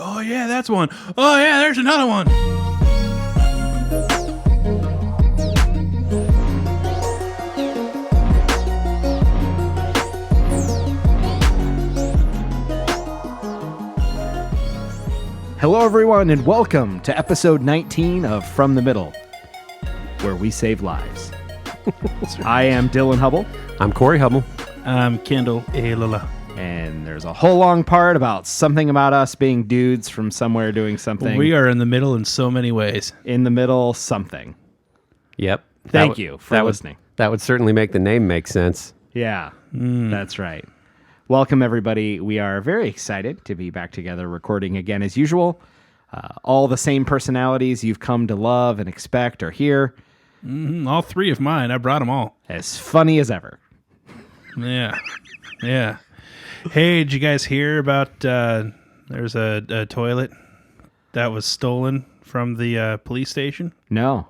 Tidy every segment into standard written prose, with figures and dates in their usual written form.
Oh, yeah, that's one. Oh, yeah, there's another one. Hello, everyone, and welcome to episode 19 of From the Middle, where we save lives. I am Dylan Hubble. I'm Corey Hubble. I'm Kendall Alala. And there's a whole long part about something about us being dudes from somewhere doing something. We are in the middle in so many ways. In the middle, something. Yep. Thank you for listening. That would certainly make the name make sense. Yeah, That's right. Welcome, everybody. We are very excited to be back together recording again as usual. All the same personalities you've come to love and expect are here. All three of mine. I brought them all. As funny as ever. Yeah. Yeah. Hey, did you guys hear about there's a toilet that was stolen from the police station? No.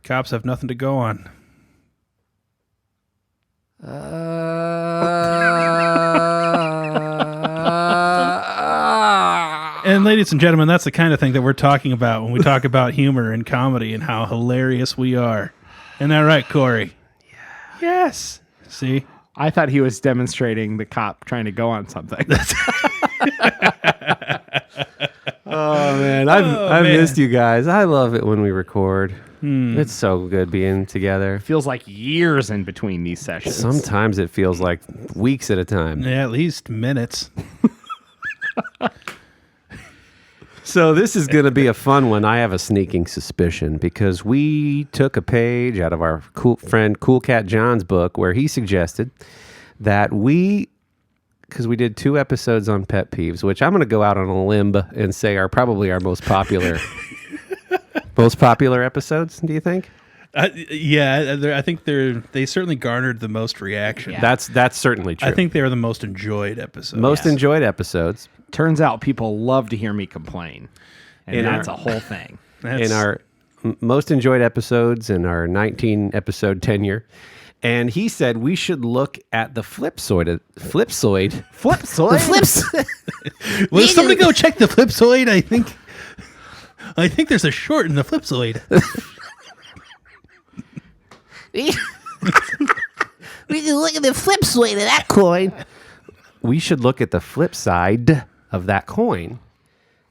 Cops have nothing to go on. And ladies and gentlemen, that's the kind of thing that we're talking about when we talk about humor and comedy and how hilarious we are. Isn't that right, Corey? Yeah. Yes. See? I thought he was demonstrating the cop trying to go on something. Oh, man. I've missed you guys. I love it when we record. It's so good being together. Feels like years in between these sessions. Sometimes it feels like weeks at a time. Yeah, at least minutes. So this is going to be a fun one. I have a sneaking suspicion because we took a page out of our cool friend Cool Cat John's book where he suggested that because we did 2 episodes on pet peeves, which I'm going to go out on a limb and say are probably our most popular episodes. Do you think? Yeah, I think they certainly garnered the most reaction. Yeah. That's certainly true. I think they were the most enjoyed episodes. Most enjoyed episodes. Turns out people love to hear me complain. And that's a whole thing. In our most enjoyed episodes in our 19 episode tenure. And he said we should look at the flipsoid. Will somebody go check the flipsoid? I think there's a short in the flipsoid. We can look at the flip side of that coin. We should look at the flip side of that coin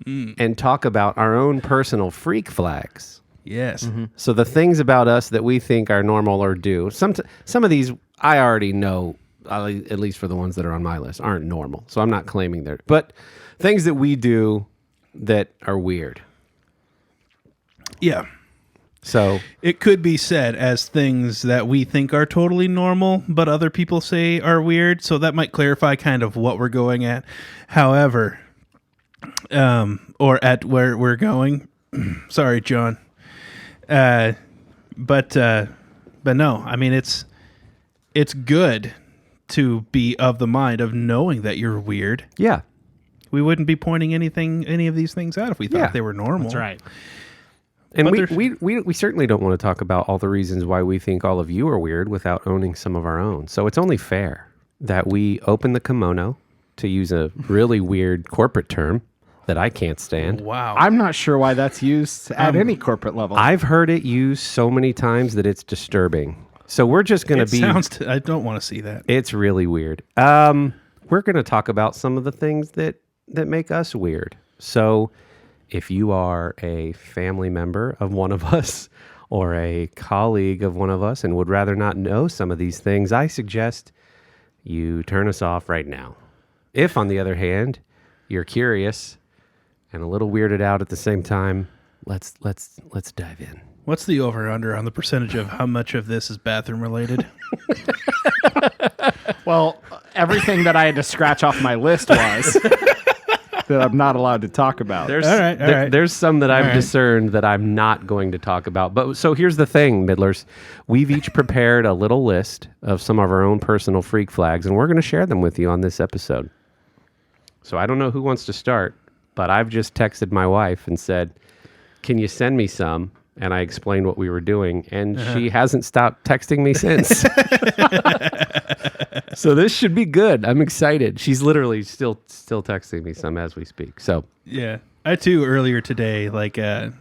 and talk about our own personal freak flags. Yes. Mm-hmm. So the things about us that we think are normal or do. Some of these I already know, at least for the ones that are on my list, aren't normal. So I'm not claiming they're. But things that we do that are weird. Yeah. So it could be said as things that we think are totally normal, but other people say are weird. So that might clarify kind of what we're going at. However, or at where we're going. Sorry, John. But no, I mean, it's good to be of the mind of knowing that you're weird. Yeah. We wouldn't be pointing any of these things out if we thought they were normal. That's right. And we certainly don't want to talk about all the reasons why we think all of you are weird without owning some of our own. So it's only fair that we open the kimono, to use a really weird corporate term that I can't stand. Wow. I'm not sure why that's used at any corporate level. I've heard it used so many times that it's disturbing. So we're just going to be... I don't want to see that. It's really weird. We're going to talk about some of the things that make us weird. So if you are a family member of one of us or a colleague of one of us and would rather not know some of these things, I suggest you turn us off right now. If, on the other hand, you're curious and a little weirded out at the same time, let's dive in. What's the over-under on the percentage of how much of this is bathroom-related? Well, everything that I had to scratch off my list was that I'm not allowed to talk about. There's, all right. There's some that I've discerned that I'm not going to talk about. But so here's the thing, Middlers. We've each prepared a little list of some of our own personal freak flags, and we're going to share them with you on this episode. So I don't know who wants to start, but I've just texted my wife and said, can you send me some? and I explained what we were doing, and she hasn't stopped texting me since. So this should be good. I'm excited. She's literally still texting me some as we speak. So Yeah. I too earlier today, like I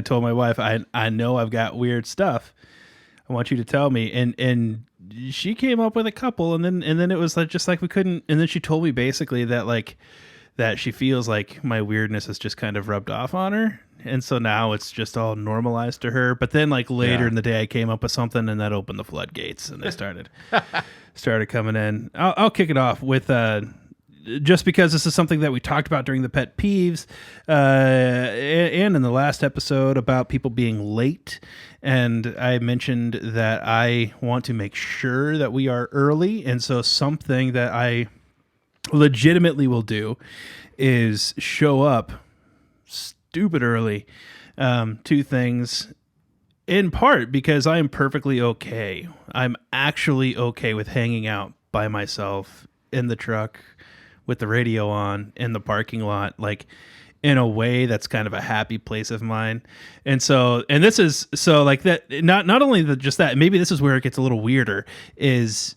told my wife, I know I've got weird stuff. I want you to tell me. And she came up with a couple, and then it was like just like we couldn't, and then she told me basically that like that she feels like my weirdness has just kind of rubbed off on her. And so now it's just all normalized to her. But then like later in the day I came up with something, and that opened the floodgates, and they started coming in. I'll kick it off with just because this is something that we talked about during the pet peeves and in the last episode about people being late. And I mentioned that I want to make sure that we are early. And so something that I legitimately will do is show up stupid early. Two things. In part because I am perfectly okay. I'm actually okay with hanging out by myself in the truck with the radio on in the parking lot, like in a way that's kind of a happy place of mine. And so, and this is so like that, not only just that, maybe this is where it gets a little weirder is,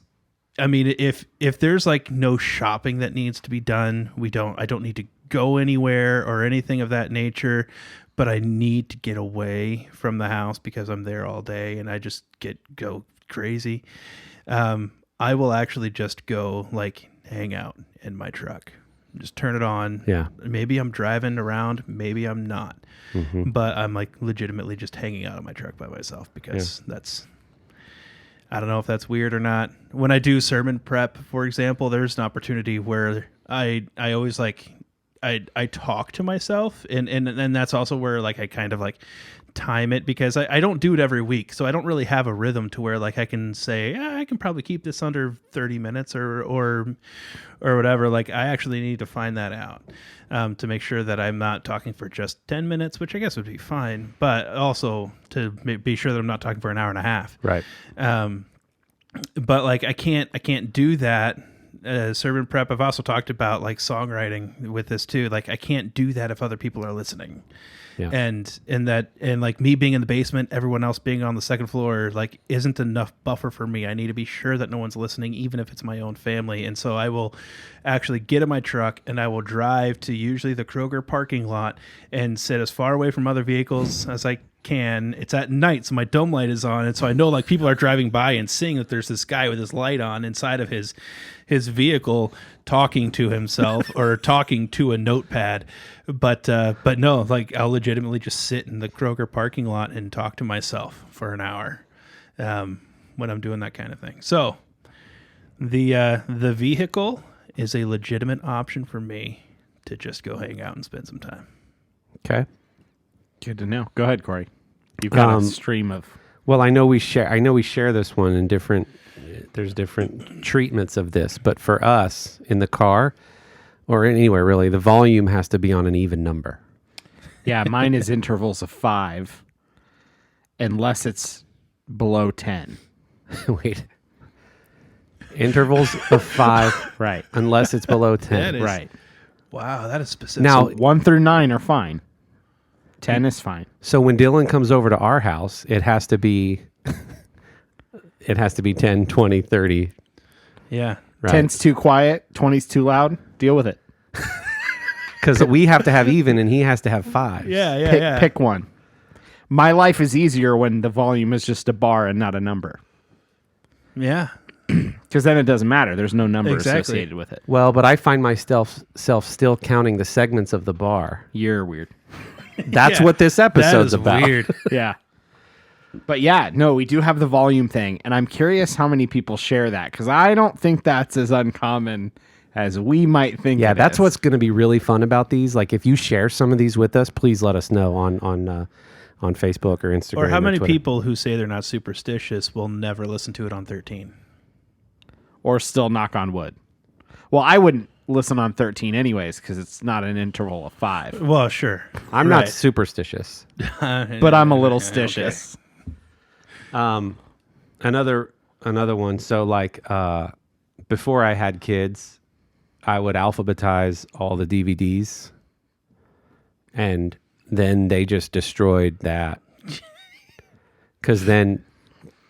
I mean, if there's like no shopping that needs to be done, I don't need to go anywhere or anything of that nature, but I need to get away from the house because I'm there all day and I just go crazy. I will actually just go like hang out in my truck, just turn it on. Yeah. Maybe I'm driving around, maybe I'm not, but I'm like legitimately just hanging out in my truck by myself because I don't know if that's weird or not. When I do sermon prep, for example, there's an opportunity where I always like, I talk to myself and that's also where like I kind of like time it because I don't do it every week. So I don't really have a rhythm to where like I can say, I can probably keep this under 30 minutes or whatever. Like I actually need to find that out to make sure that I'm not talking for just 10 minutes, which I guess would be fine, but also to be sure that I'm not talking for an hour and a half. right. But like I can't do that. Sermon prep. I've also talked about like songwriting with this too. Like I can't do that if other people are listening. Yeah. And like me being in the basement, everyone else being on the second floor, like isn't enough buffer for me. I need to be sure that no one's listening, even if it's my own family. And so I will actually get in my truck and I will drive to usually the Kroger parking lot and sit as far away from other vehicles as I can. It's at night, so my dome light is on, and so I know like people are driving by and seeing that there's this guy with his light on inside of his vehicle talking to himself or talking to a notepad. But no, like I'll legitimately just sit in the Kroger parking lot and talk to myself for an hour when I'm doing that kind of thing. So the vehicle is a legitimate option for me to just go hang out and spend some time. Okay. Good to know. Go ahead, Corey. You've got a stream of. Well, I know we share this one in different. There's different treatments of this, but for us in the car or anywhere really, the volume has to be on an even number. Yeah, mine is intervals of 5, unless it's below 10. Wait. Intervals of 5, Right. unless it's below 10. That is- Right. Wow, that is specific. Now, 1 through 9 are fine. 10 is fine. so when Dylan comes over to our house, it has to be 10, 20, 30. yeah. Right. 10's too quiet, 20's too loud. Deal with it. Because we have to have even and he has to have 5. Yeah. Pick one. My life is easier when the volume is just a bar and not a number. Yeah. Because then it doesn't matter. There's no number Exactly. associated with it. Well, but I find myself still counting the segments of the bar. You're weird. That's Yeah. what this That episode's is about. weird. Yeah. But yeah, no, we do have the volume thing. And I'm curious how many people share that. Because I don't think that's as uncommon as we might think. Yeah, it that's is. what's going to be really fun about these. Like, if you share some of these with us, please let us know on Facebook or Instagram. Or how many Twitter. people who say they're not superstitious will never listen to it on 13? Or still knock on wood. Well, I wouldn't listen on 13 anyways because it's not an interval of 5. Well, sure. I'm not superstitious. But I'm a little stitious. Another one. So, like, before I had kids, I would alphabetize all the DVDs, and then they just destroyed that Because then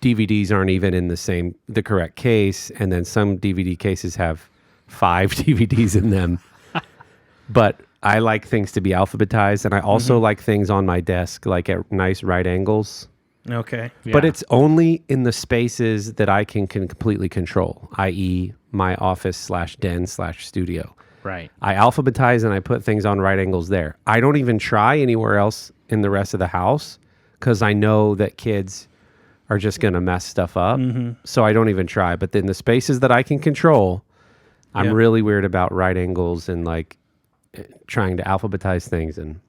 DVDs aren't even in the correct case, and then some DVD cases have 5 DVDs in them. But I like things to be alphabetized, and I also like things on my desk, like at nice right angles. Okay. But it's only in the spaces that I can completely control, i.e. my office /den/studio. Right. I alphabetize and I put things on right angles there. I don't even try anywhere else in the rest of the house because I know that kids are just going to mess stuff up. So I don't even try. But then the spaces that I can control, I'm really weird about right angles and like trying to alphabetize things. And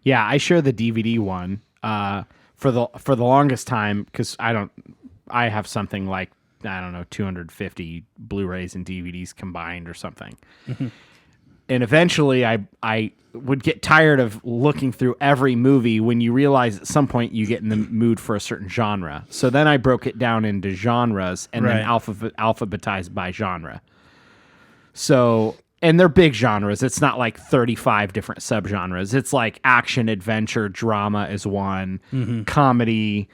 Yeah, I share the DVD one for the longest time because I have something like, I don't know, 250 Blu-rays and DVDs combined or something. And eventually I would get tired of looking through every movie when you realize at some point you get in the mood for a certain genre. So then I broke it down into genres and then alphabetized by genre. So, and they're big genres. It's not like 35 different subgenres. It's like action, adventure, drama is one, comedy,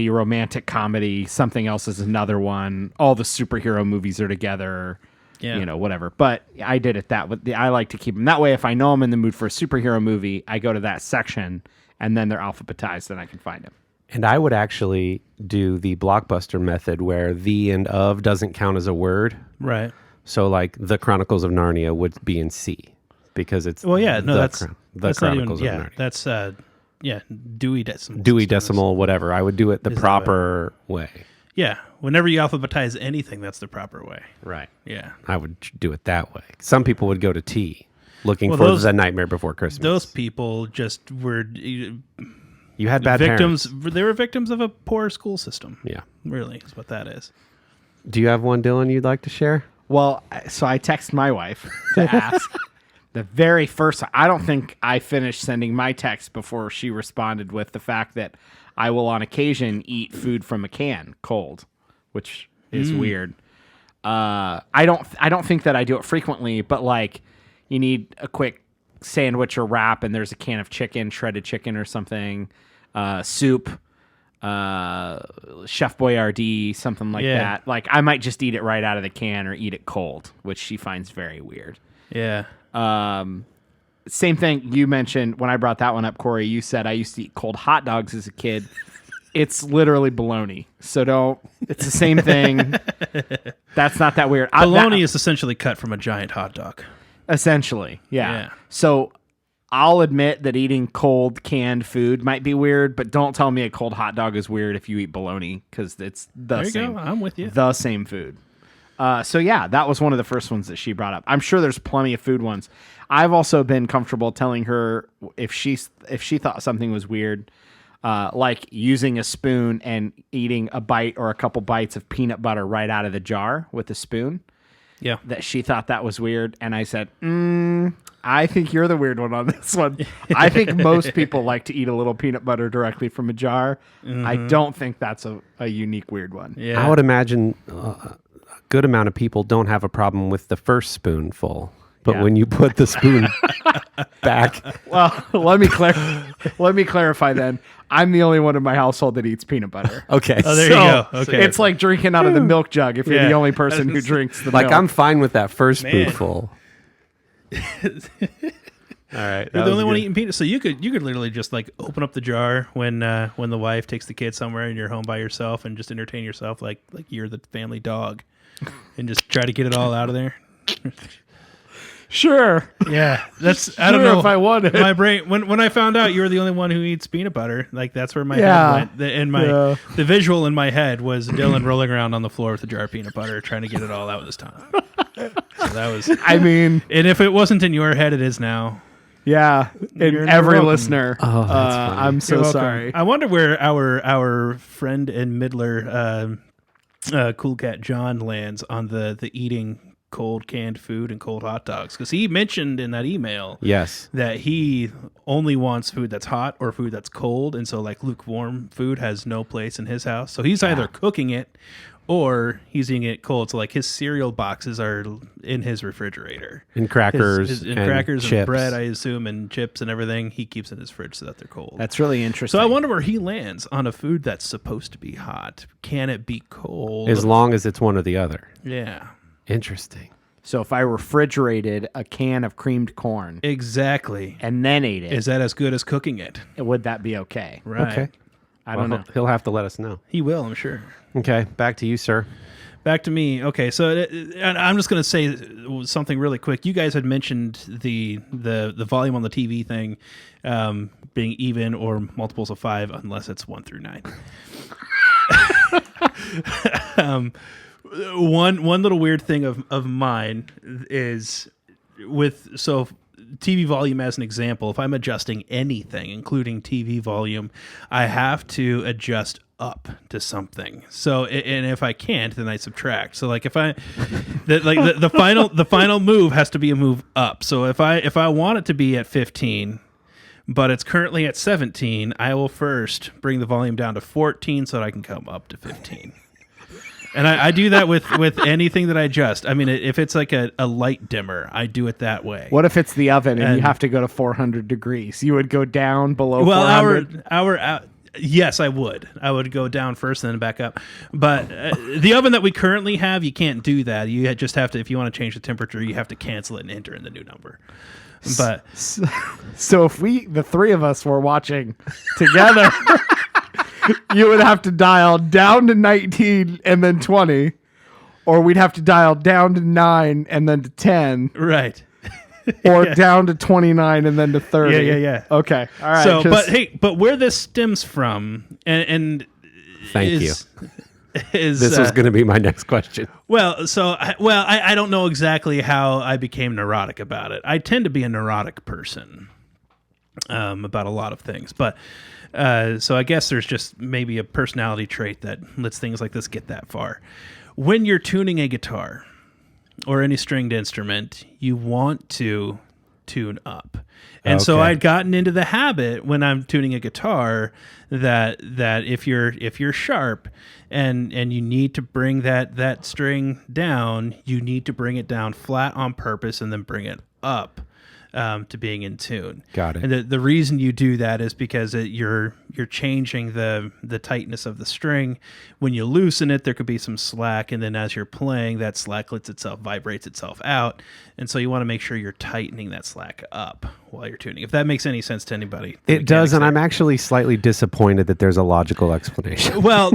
romantic comedy, something else is another one. All the superhero movies are together, whatever. But I did it that way. I like to keep them that way. If I know I'm in the mood for a superhero movie, I go to that section and then they're alphabetized and I can find them. And I would actually do the Blockbuster method where the and of doesn't count as a word. Right. So like the Chronicles of Narnia would be in C because it's that's Chronicles of Narnia. That's Dewey Decimal. Dewey Decimal, whatever. I would do it the proper way. Yeah. Whenever you alphabetize anything, that's the proper way. Right. Yeah. I would do it that way. Some people would go to T, looking for The Nightmare Before Christmas. Those people just were you had bad victims. parents. They were victims of a poor school system. Yeah. Really is what that is. Do you have one, Dylan, you'd like to share? Well, so I text my wife to ask. The very first, I don't think I finished sending my text before she responded with the fact that I will on occasion eat food from a can cold, which is weird. I don't think that I do it frequently, but like you need a quick sandwich or wrap and there's a can of chicken, shredded chicken or something, soup, Chef Boyardee, something like that. Like I might just eat it right out of the can or eat it cold, which she finds very weird. Yeah. Same thing you mentioned when I brought that one up, Corey. You said I used to eat cold hot dogs as a kid. It's literally bologna. So it's the same thing. That's not that weird. Bologna is essentially cut from a giant hot dog. Essentially, yeah. So I'll admit that eating cold canned food might be weird, but don't tell me a cold hot dog is weird if you eat bologna because it's the same. Go. I'm with you. The same food. So yeah, that was one of the first ones that she brought up. I'm sure there's plenty of food ones. I've also been comfortable telling her if she thought something was weird, like using a spoon and eating a bite or a couple bites of peanut butter right out of the jar with a spoon. Yeah. That she thought that was weird. And I said, I think you're the weird one on this one. I think most people like to eat a little peanut butter directly from a jar. I don't think that's a unique weird one. Yeah. I would imagine a good amount of people don't have a problem with the first spoonful. But when you put the spoon back. Well, let me clarify then. I'm the only one in my household that eats peanut butter. Okay. Oh, there you go. Okay. It's like drinking out of the milk jug if you're the only person who drinks the milk. I'm fine with that first spoonful. All right. You're the only one eating peanuts. So you could literally just like open up the jar when the wife takes the kid somewhere and you're home by yourself and just entertain yourself like you're the family dog and just try to get it all out of there. Sure. Yeah, I don't know if I wanted. My brain when I found out you were the only one who eats peanut butter, like that's where my head went. The visual in my head was Dylan rolling around on the floor with a jar of peanut butter, trying to get it all out with his tongue. So that was. I mean, and if it wasn't in your head, it is now. Yeah, and every listener. Oh, that's funny. I'm so sorry. I wonder where our friend and middler, Cool Cat John, lands on the eating cold canned food and cold hot dogs, because he mentioned in that email that he only wants food that's hot or food that's cold, and so like lukewarm food has no place in his house. So he's either cooking it or he's eating it cold. So like his cereal boxes are in his refrigerator. And crackers and and crackers chips. and bread, I assume, and chips and everything he keeps in his fridge so that they're cold. That's really interesting. So I wonder where he lands on a food that's supposed to be hot. Can it be cold? As long as it's one or the other. Yeah. Interesting. So if I refrigerated a can of creamed corn Exactly. and then ate it, Is that as good as cooking it? would that be okay? Right. Okay. I don't know. He'll have to let us know. He will, I'm sure. Okay. Back to you, sir. Back to me. Okay, so and I'm just going to say something really quick. You guys had mentioned the volume on the TV thing being even or multiples of 5 unless it's 1 through 9. One little weird thing of mine is with TV volume as an example. If I'm adjusting anything, including TV volume, I have to adjust up to something. So, and if I can't, then I subtract. So, like if the final move has to be a move up. So if I want it to be at 15, but it's currently at 17, I will first bring the volume down to 14 so that I can come up to 15. And I do that with anything that I adjust. I mean, if it's like a light dimmer, I do it that way. What if it's the oven and you And- have to go to 400 degrees? You would go down below 400? Yes, I would. I would go down first and then back up. But the oven that we currently have, you can't do that. You just have to, if you want to change the temperature, you have to cancel it and enter in the new number. But So if the three of us were watching together, you would have to dial down to 19 and then 20, or we'd have to dial down to 9 and then to 10, right. or down to 29 and then to 30. Yeah. Okay. All right. So, but where this stems from, and Thank is, is This was going to be my next question. I don't know exactly how I became neurotic about it. I tend to be a neurotic person about a lot of things, but so I guess there's just maybe a personality trait that lets things like this get that far. When you're tuning a guitar or any stringed instrument, you want to tune up. And so Okay. I'd gotten into the habit when I'm tuning a guitar that if you're sharp and you need to bring that string down, you need to bring it down flat on purpose and then bring it up to being in tune. Got it. And the reason you do that is because you're changing the tightness of the string. When you loosen it, there could be some slack, and then as you're playing, that slack vibrates itself out, and so you want to make sure you're tightening that slack up while you're tuning. If that makes any sense to anybody, It does, and I'm actually slightly disappointed that there's a logical explanation. Well,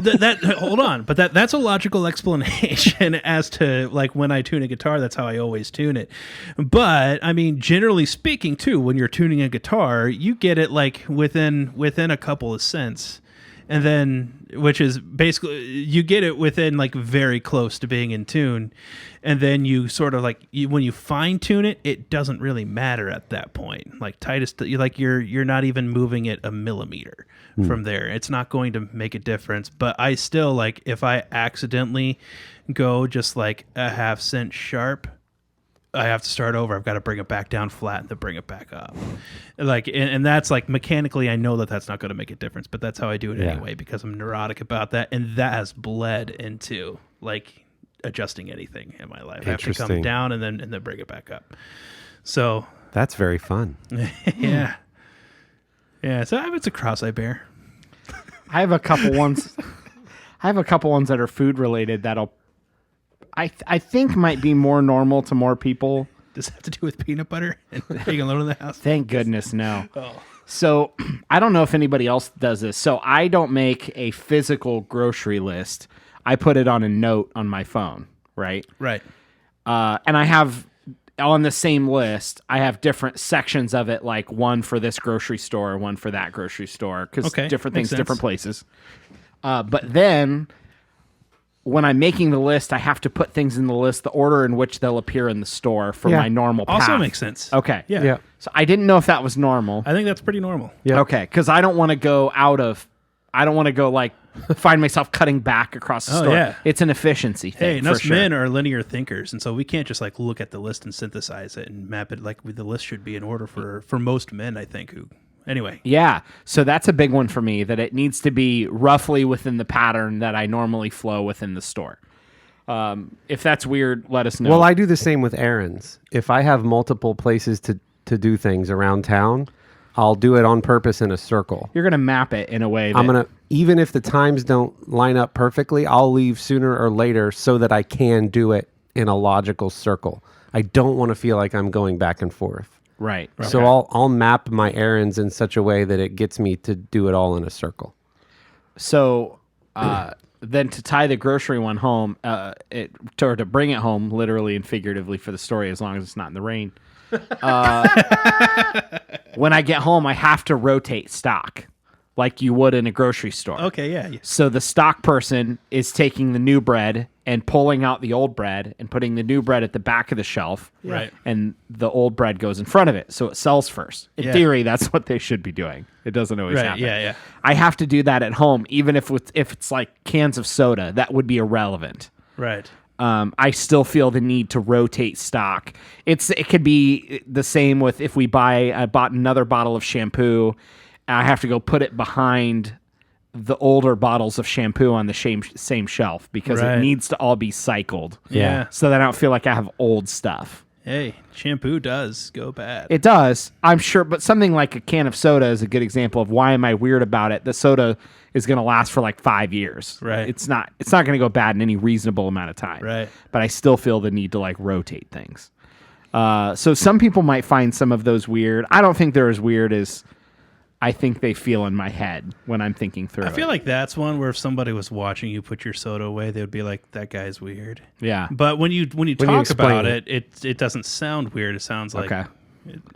hold on, but that's a logical explanation as to like when I tune a guitar, that's how I always tune it. But I mean, generally speaking, too, when you're tuning a guitar, you get it like within a couple of cents, and then which is basically you get it within like very close to being in tune, and then you sort of like when you fine tune it, it doesn't really matter at that point. Like you're not even moving it a millimeter from there. It's not going to make a difference. But I still like if I accidentally go just like a half cent sharp, I have to start over. I've got to bring it back down flat and then bring it back up. Like, and that's like mechanically, I know that's not going to make a difference, but that's how I do it anyway because I'm neurotic about that, and that has bled into like adjusting anything in my life. I have to come Interesting. down and then bring it back up. So That's very fun. yeah. So it's a cross I bear. I have a couple ones. That are food related that'll I think might be more normal to more people. Does that have to do with peanut butter and being alone in the house? Thank goodness, no. Oh. So I don't know if anybody else does this. So I don't make a physical grocery list. I put it on a note on my phone, right? Right. And I have on the same list, I have different sections of it, like one for this grocery store, one for that grocery store, because different makes things, different sense. places. But then when I'm making the list, I have to put things in the list, the order in which they'll appear in the store for my normal path. Also makes sense. Okay. Yeah. Yeah. So I didn't know if that was normal. I think that's pretty normal. Yeah. Okay, because I don't want to go like find myself cutting back across the Oh, store. yeah. It's an efficiency thing. Hey, and for us sure. men are linear thinkers, and so we can't just like look at the list and synthesize it and map it. Like the list should be in order for most men, I think, who anyway. Yeah. So that's a big one for me, that it needs to be roughly within the pattern that I normally flow within the store. If that's weird, let us know. Well, I do the same with errands. If I have multiple places to do things around town, I'll do it on purpose in a circle. You're going to map it in a way that... I'm going to, even if the times don't line up perfectly, I'll leave sooner or later so that I can do it in a logical circle. I don't want to feel like I'm going back and forth. Right. So I'll map my errands in such a way that it gets me to do it all in a circle. So then to tie the grocery one home, or to bring it home literally and figuratively for the story, as long as it's not in the rain. When I get home, I have to rotate stock like you would in a grocery store. Okay, yeah. So the stock person is taking the new bread and pulling out the old bread and putting the new bread at the back of the shelf. Right. And the old bread goes in front of it. So it sells first. In theory, that's what they should be doing. It doesn't always Right, happen. yeah. I have to do that at home, even if it's like cans of soda. That would be irrelevant. Right. I still feel the need to rotate stock. It could be the same with if I bought another bottle of shampoo, I have to go put it behind the older bottles of shampoo on the same shelf because Right. it needs to all be cycled. Yeah. So that I don't feel like I have old stuff. Hey, shampoo does go bad. It does, I'm sure, but something like a can of soda is a good example of why am I weird about it. The soda is going to last for like 5 years. Right. It's not going to go bad in any reasonable amount of time. Right. But I still feel the need to like rotate things. So some people might find some of those weird. I don't think they're as weird as I think they feel in my head when I'm thinking through it. I feel like that's one where if somebody was watching you put your soda away, they would be like, "That guy's weird." Yeah. But when you talk explain about it doesn't sound weird. It sounds like Okay.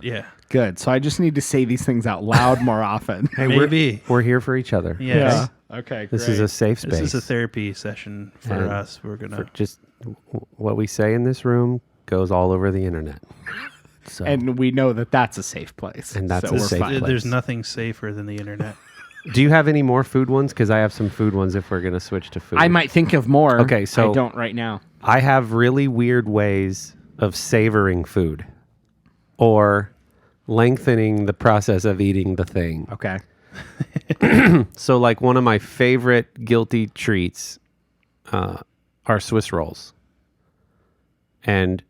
yeah. Good. So I just need to say these things out loud more often. Hey, Maybe. we're here for each other. Yes. Okay. This is a safe space. This is a therapy session for And us. We're gonna just what we say in this room goes all over the internet. So, and we know that that's a safe place. And that's so a we're safe fine. place. There's nothing safer than the internet. do you have any more food ones? Because I have some food ones if we're going to switch to food. I might think of more. Okay, so- I don't right now. I have really weird ways of savoring food or lengthening the process of eating the thing. Okay. So like one of my favorite guilty treats are Swiss rolls. And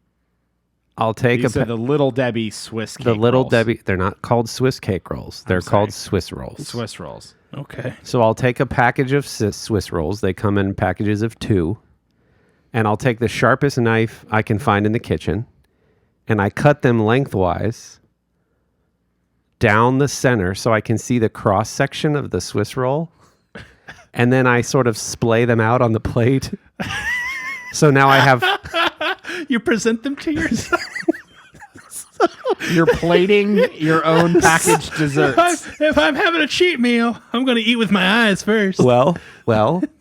I'll take These are the Little Debbie Swiss cake the Little rolls. Debbie, they're not called Swiss cake rolls. They're sorry. called Swiss rolls. Swiss rolls. Okay. So I'll take a package of Swiss rolls. They come in packages of 2. And I'll take the sharpest knife I can find in the kitchen. And I cut them lengthwise down the center so I can see the cross section of the Swiss roll. And then I sort of splay them out on the plate. So now I have... You present them to yourself. You're plating your own packaged desserts. If I'm having a cheat meal, I'm going to eat with my eyes first. Well,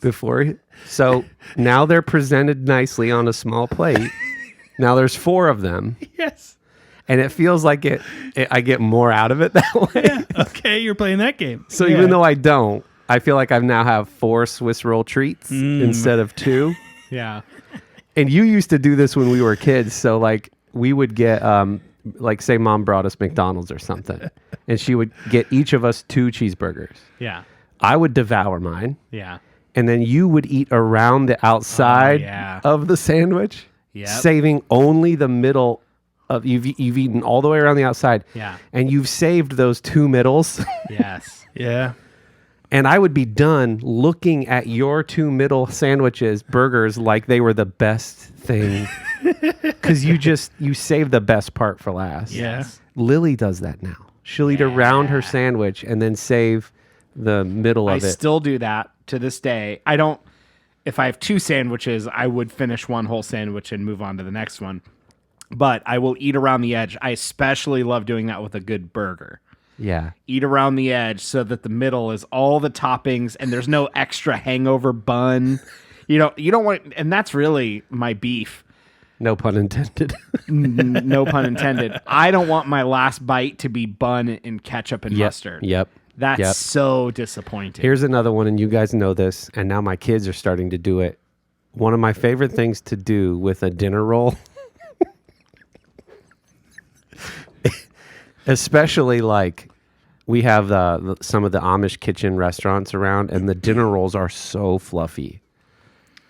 before... So now they're presented nicely on a small plate. Now there's 4 of them. Yes. And it feels like I get more out of it that way. Yeah. Okay, you're playing that game. So even though I don't, I feel like I now have 4 Swiss roll treats instead of 2. Yeah. And you used to do this when we were kids. So like we would get, like say mom brought us McDonald's or something. And she would get each of us 2 cheeseburgers. Yeah. I would devour mine. Yeah. And then you would eat around the outside yeah. of the sandwich, Yep. saving only the middle of you've eaten all the way around the outside. Yeah. And you've saved those 2 middles. Yes. Yeah. And I would be done looking at your 2 middle sandwiches, burgers, like they were the best thing. Because you saved the best part for last. Yeah. Lily does that now. She'll eat around her sandwich and then save the middle I of it. still do that to this day. I don't, if I have 2 sandwiches, I would finish one whole sandwich and move on to the next one. But I will eat around the edge. I especially love doing that with a good burger. Yeah. Eat around the edge so that the middle is all the toppings and there's no extra hangover bun. You don't want, and that's really my beef. No pun intended. No pun intended. I don't want my last bite to be bun and ketchup and mustard. Yep. That's Yep. so disappointing. Here's another one, and you guys know this, and now my kids are starting to do it. One of my favorite things to do with a dinner roll, especially like we have some of the Amish kitchen restaurants around, and the dinner rolls are so fluffy.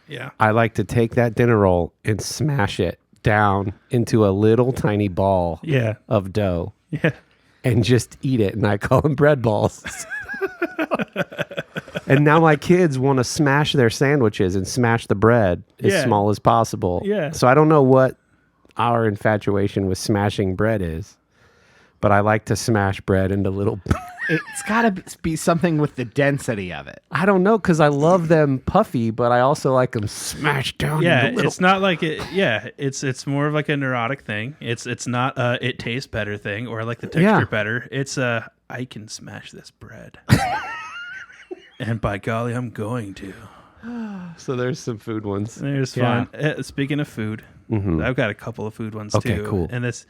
Yeah. I like to take that dinner roll and smash it down into a little tiny ball Yeah. of dough Yeah. and just eat it. And I call them bread balls. And now my kids want to smash their sandwiches and smash the bread as Yeah. small as possible. Yeah. So I don't know what our infatuation with smashing bread is, but I like to smash bread into little... It's got to be something with the density of it. I don't know, because I love them puffy, but I also like them smashed down Yeah, into little... it's not like it. Yeah, it's more of like a neurotic thing. It's not it tastes better thing or like the texture Yeah. better. It's I can smash this bread, and by golly, I'm going to. So there's some food ones. There's Yeah. fun. Speaking of food, I've got a couple of food ones Okay, too. cool. And this,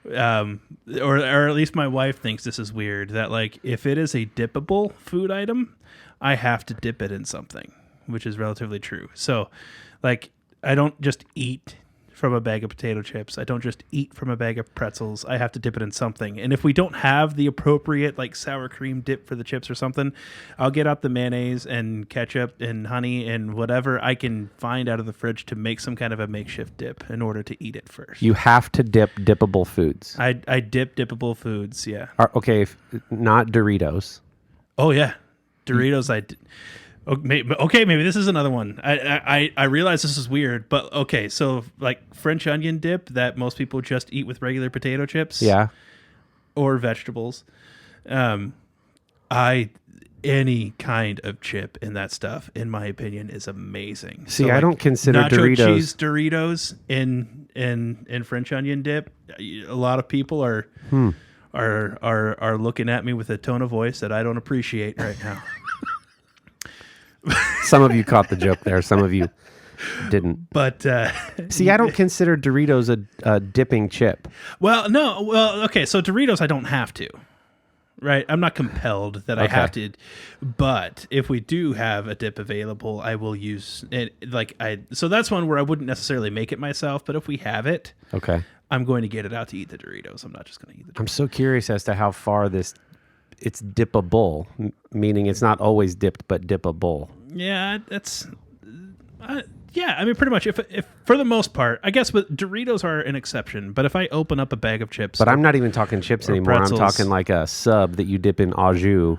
or at least my wife thinks this is weird. That like if it is a dippable food item, I have to dip it in something, which is relatively true. So, like I don't just eat from a bag of potato chips. I don't just eat from a bag of pretzels. I have to dip it in something. And if we don't have the appropriate like sour cream dip for the chips or something, I'll get out the mayonnaise and ketchup and honey and whatever I can find out of the fridge to make some kind of a makeshift dip in order to eat it first. You have to dip dippable foods. I dip dippable foods, yeah. Okay, not Doritos. Oh yeah, Doritos. Okay, maybe this is another one. I realize this is weird, but okay. So like French onion dip that most people just eat with regular potato chips, Yeah. or vegetables. Any kind of chip in that stuff, in my opinion, is amazing. See, So, I like, don't consider nacho Doritos. cheese Doritos in French onion dip. A lot of people are looking at me with a tone of voice that I don't appreciate right now. Some of you caught the joke there. Some of you didn't. But See, I don't consider Doritos a dipping chip. okay. So Doritos, I don't have to. Right, I'm not compelled that I have to, but if we do have a dip available, I will use it. So that's one where I wouldn't necessarily make it myself, but if we have it, Okay. I'm going to get it out to eat the Doritos. I'm not just going to eat the Doritos. I'm so curious as to how far it's dippable, meaning it's not always dipped, but dippable. Yeah, that's. Yeah, I mean, pretty much. If for the most part, I guess, but Doritos are an exception. But if I open up a bag of chips, But I'm not even talking chips anymore. pretzels. I'm talking like a sub that you dip in au jus.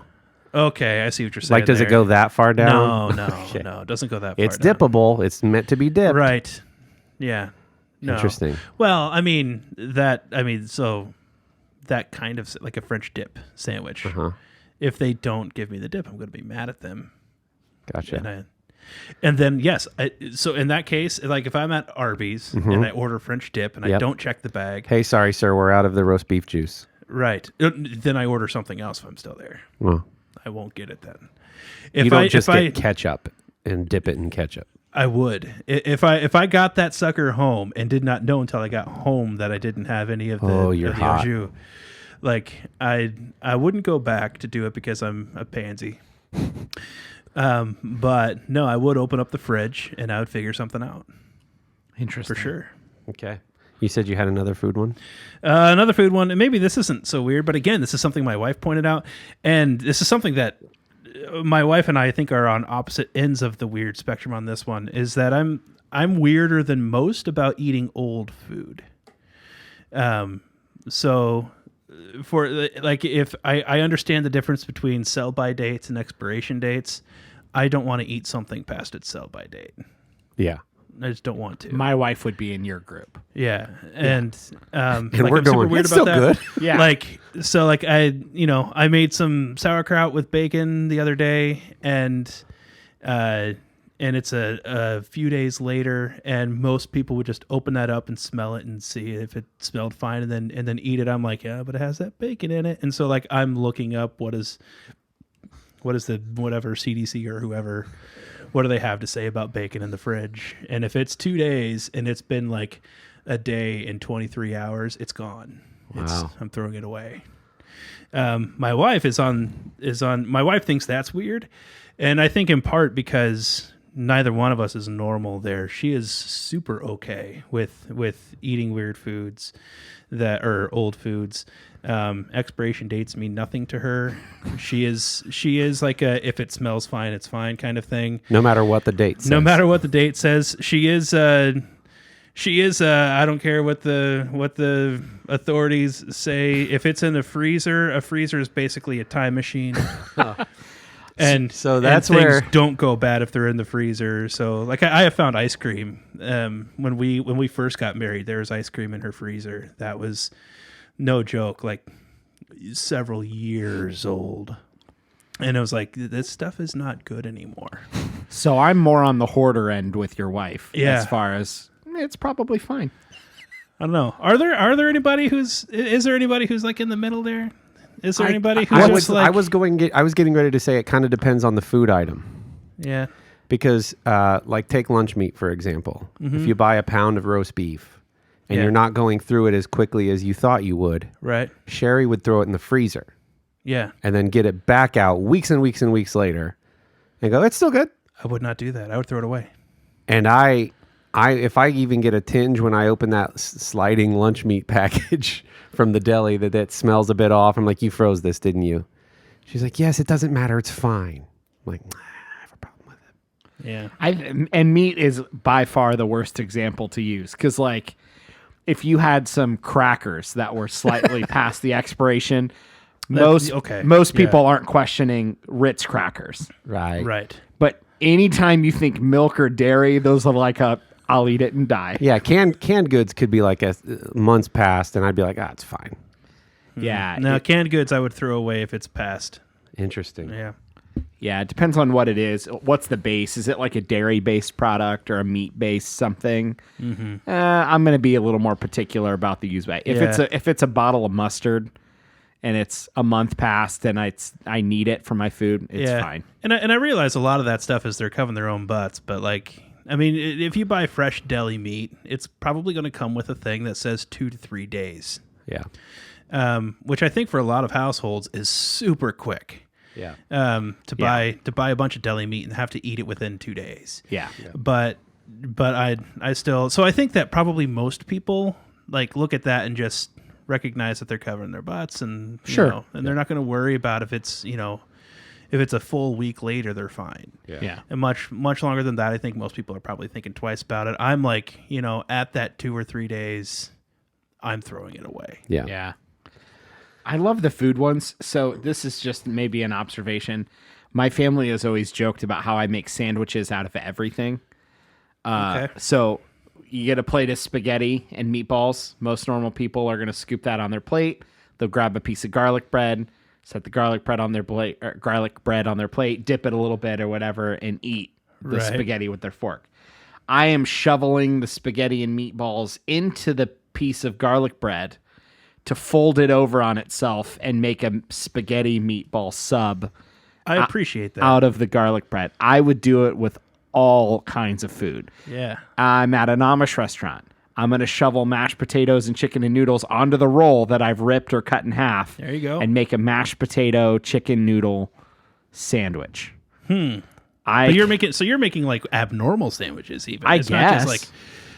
okay, I see what you're saying. Like, does it there. go that far down? No, Okay. no, it doesn't go that far. It's down. dippable. It's meant to be dipped. Right. Yeah. No. Interesting. Well, so that kind of like a French dip sandwich. Uh-huh. If they don't give me the dip, I'm going to be mad at them. Gotcha. And then yes, so in that case, like if I'm at Arby's and I order French dip and I Yep. don't check the bag, Hey, sorry, sir. We're out of the roast beef juice. right? Then I order something else if I'm still there. Well, I won't get it then. you don't just get ketchup and dip it in ketchup. I would. If I got that sucker home and did not know until I got home that I didn't have any of the, Oh, you're of the hot. au jus, like I wouldn't go back to do it because I'm a pansy. But no, I would open up the fridge and I would figure something out Interesting. for sure. Okay. You said you had another food one? Another food one, and maybe this isn't so weird, but again, this is something my wife pointed out, and this is something that my wife and I think are on opposite ends of the weird spectrum on this one, is that I'm weirder than most about eating old food. So for like, if I understand the difference between sell by dates and expiration dates, I don't want to eat something past its sell by date. Yeah. I just don't want to. My wife would be in your group. Yeah, and we're I'm going, super weird "It's about still that. good." Yeah. Like I made some sauerkraut with bacon the other day, and it's a few days later, and most people would just open that up and smell it and see if it smelled fine, and then eat it. I'm like, yeah, but it has that bacon in it, and so like I'm looking up what is the whatever CDC or whoever. What do they have to say about bacon in the fridge? And if it's 2 days and it's been like a day and 23 hours, it's gone. Wow. I'm throwing it away. My wife my wife thinks that's weird. And I think in part because neither one of us is normal there. She is super okay with eating weird foods or old foods. Expiration dates mean nothing to her. She is like a if it smells fine, it's fine kind of thing. No matter what the date says. No matter what the date says, she is. I don't care what the authorities say. If it's in the freezer, a freezer is basically a time machine. And so that's and things where don't go bad if they're in the freezer. So like I have found ice cream. When we first got married, there was ice cream in her freezer. That was no joke, like several years old. And I was like, this stuff is not good anymore. So I'm more on the hoarder end with your wife. Yeah. As far as it's probably fine. I don't know. Is there anybody who's like in the middle there? Is there anybody who's I just like I was getting ready to say it kind of depends on the food item. yeah. Because like take lunch meat for example. If you buy a pound of roast beef and Yeah. you're not going through it as quickly as you thought you would, Right. Sherry would throw it in the freezer Yeah. and then get it back out weeks and weeks and weeks later and go, it's still good. I would not do that. I would throw it away. And I if I even get a tinge when I open that sliding lunch meat package from the deli that smells a bit off, I'm like, you froze this, didn't you? She's like, yes, it doesn't matter. It's fine. I'm like, I have a problem with it. Yeah. And meat is by far the worst example to use because, like, if you had some crackers that were slightly past the expiration, most people aren't questioning Ritz crackers. Right. Right. But anytime you think milk or dairy, those are like I'll eat it and die. Yeah, canned goods could be like months past, and I'd be like, it's fine. Yeah. Now canned goods I would throw away if it's past. Interesting. Yeah. Yeah, it depends on what it is. What's the base? Is it like a dairy-based product or a meat-based something? Mm-hmm. I'm going to be a little more particular about the use by. If it's a bottle of mustard and it's a month past and I need it for my food, it's fine. And I realize a lot of that stuff is they're covering their own butts, but like, I mean, if you buy fresh deli meat, it's probably going to come with a thing that says 2 to 3 days. Yeah. Which I think for a lot of households is super quick. Yeah. To buy a bunch of deli meat and have to eat it within 2 days. Yeah. But I still, so I think that probably most people like look at that and just recognize that they're covering their butts and they're not going to worry about if it's a full week later, they're fine. Yeah. And much longer than that, I think most people are probably thinking twice about it. I'm like, at that 2 or 3 days, I'm throwing it away. Yeah. Yeah. I love the food ones. So this is just maybe an observation. My family has always joked about how I make sandwiches out of everything. Okay. So you get a plate of spaghetti and meatballs. Most normal people are going to scoop that on their plate. They'll grab a piece of garlic bread, set the garlic bread on their plate, dip it a little bit or whatever, and eat the spaghetti with their fork. I am shoveling the spaghetti and meatballs into the piece of garlic bread to fold it over on itself and make a spaghetti meatball sub. I appreciate that. Out of the garlic bread. I would do it with all kinds of food. Yeah. I'm at an Amish restaurant. I'm going to shovel mashed potatoes and chicken and noodles onto the roll that I've ripped or cut in half. There you go. And make a mashed potato chicken noodle sandwich. But you're making like abnormal sandwiches even. I It's guess. not just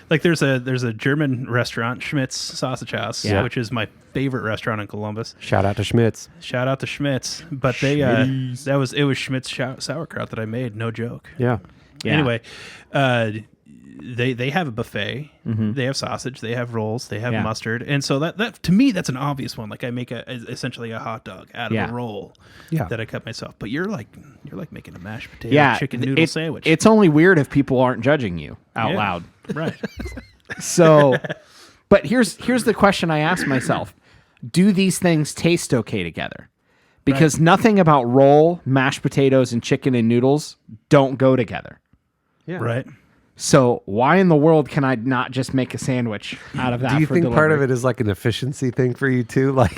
like there's a German restaurant, Schmidt's Sausage House, which is my favorite restaurant in Columbus. Shout out to Schmitz. Shout out to Schmidt's. But it was Schmidt's sauerkraut that I made, no joke. Yeah. Yeah. Anyway, they have a buffet. Mm-hmm. They have sausage. They have rolls. They have mustard. And so that to me that's an obvious one. Like I make essentially a hot dog out of a roll that I cut myself. But you're like making a mashed potato chicken noodle sandwich. It's only weird if people aren't judging you out loud. Right. So, but here's the question I ask myself: do these things taste okay together? Because nothing about roll, mashed potatoes, and chicken and noodles don't go together. Yeah. Right. So why in the world can I not just make a sandwich out of that? Do you think delivery? part of it is like an efficiency thing for you too? Like,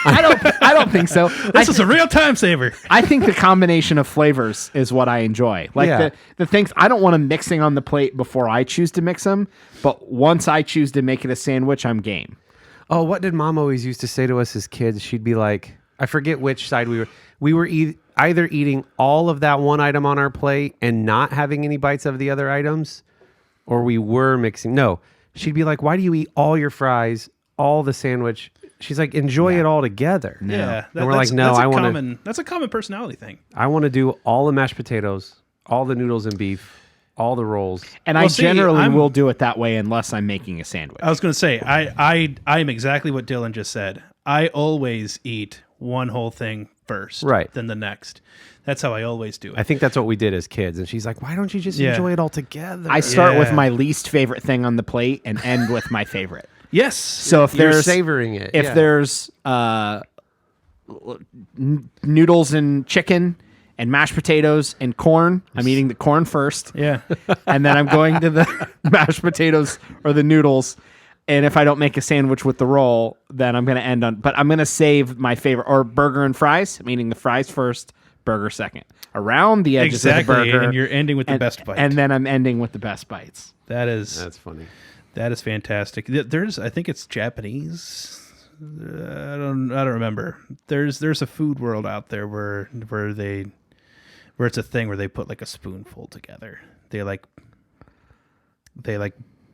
I don't think so. This is a real time saver. I think the combination of flavors is what I enjoy. Like the things I don't want them mixing on the plate before I choose to mix them, but once I choose to make it a sandwich, I'm game. oh, what did Mom always used to say to us as kids? She'd be like, I forget which side we were either eating all of that one item on our plate and not having any bites of the other items, or we were mixing. No, she'd be like, why do you eat all your fries, all the sandwich, she's like, enjoy it all together. Yeah, And we're like, no, that's a common personality thing. I want to do all the mashed potatoes, all the noodles and beef, all the rolls. And I generally will do it that way unless I'm making a sandwich. I was going to say, I am exactly what Dylan just said. I always eat one whole thing first, Right. then the next. That's how I always do it. I think that's what we did as kids. And she's like, why don't you just enjoy it all together? I start with my least favorite thing on the plate and end with my favorite. Yes. So if You're there's savoring it. if there's noodles and chicken and mashed potatoes and corn, I'm eating the corn first. Yeah. And then I'm going to the mashed potatoes or the noodles. And if I don't make a sandwich with the roll, then I'm going to end on. But I'm going to save my favorite or burger and fries, meaning the fries first, burger second, around the edges of the burger. And you're ending with the best bite. And then I'm ending with the best bites. That's funny. That is fantastic. There's, I think it's Japanese. I don't remember. There's a food world out there where it's a thing where they put like a spoonful together. They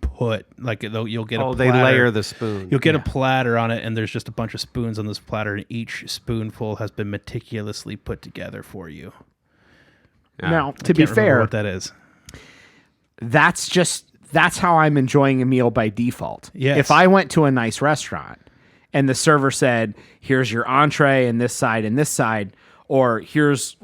put like you'll get a platter. They layer the spoon. You'll get a platter on it, and there's just a bunch of spoons on this platter, and each spoonful has been meticulously put together for you. Now, I to be can't remember fair, what that is. That's how I'm enjoying a meal by default. Yes. If I went to a nice restaurant and the server said, here's your entree and this side, or here's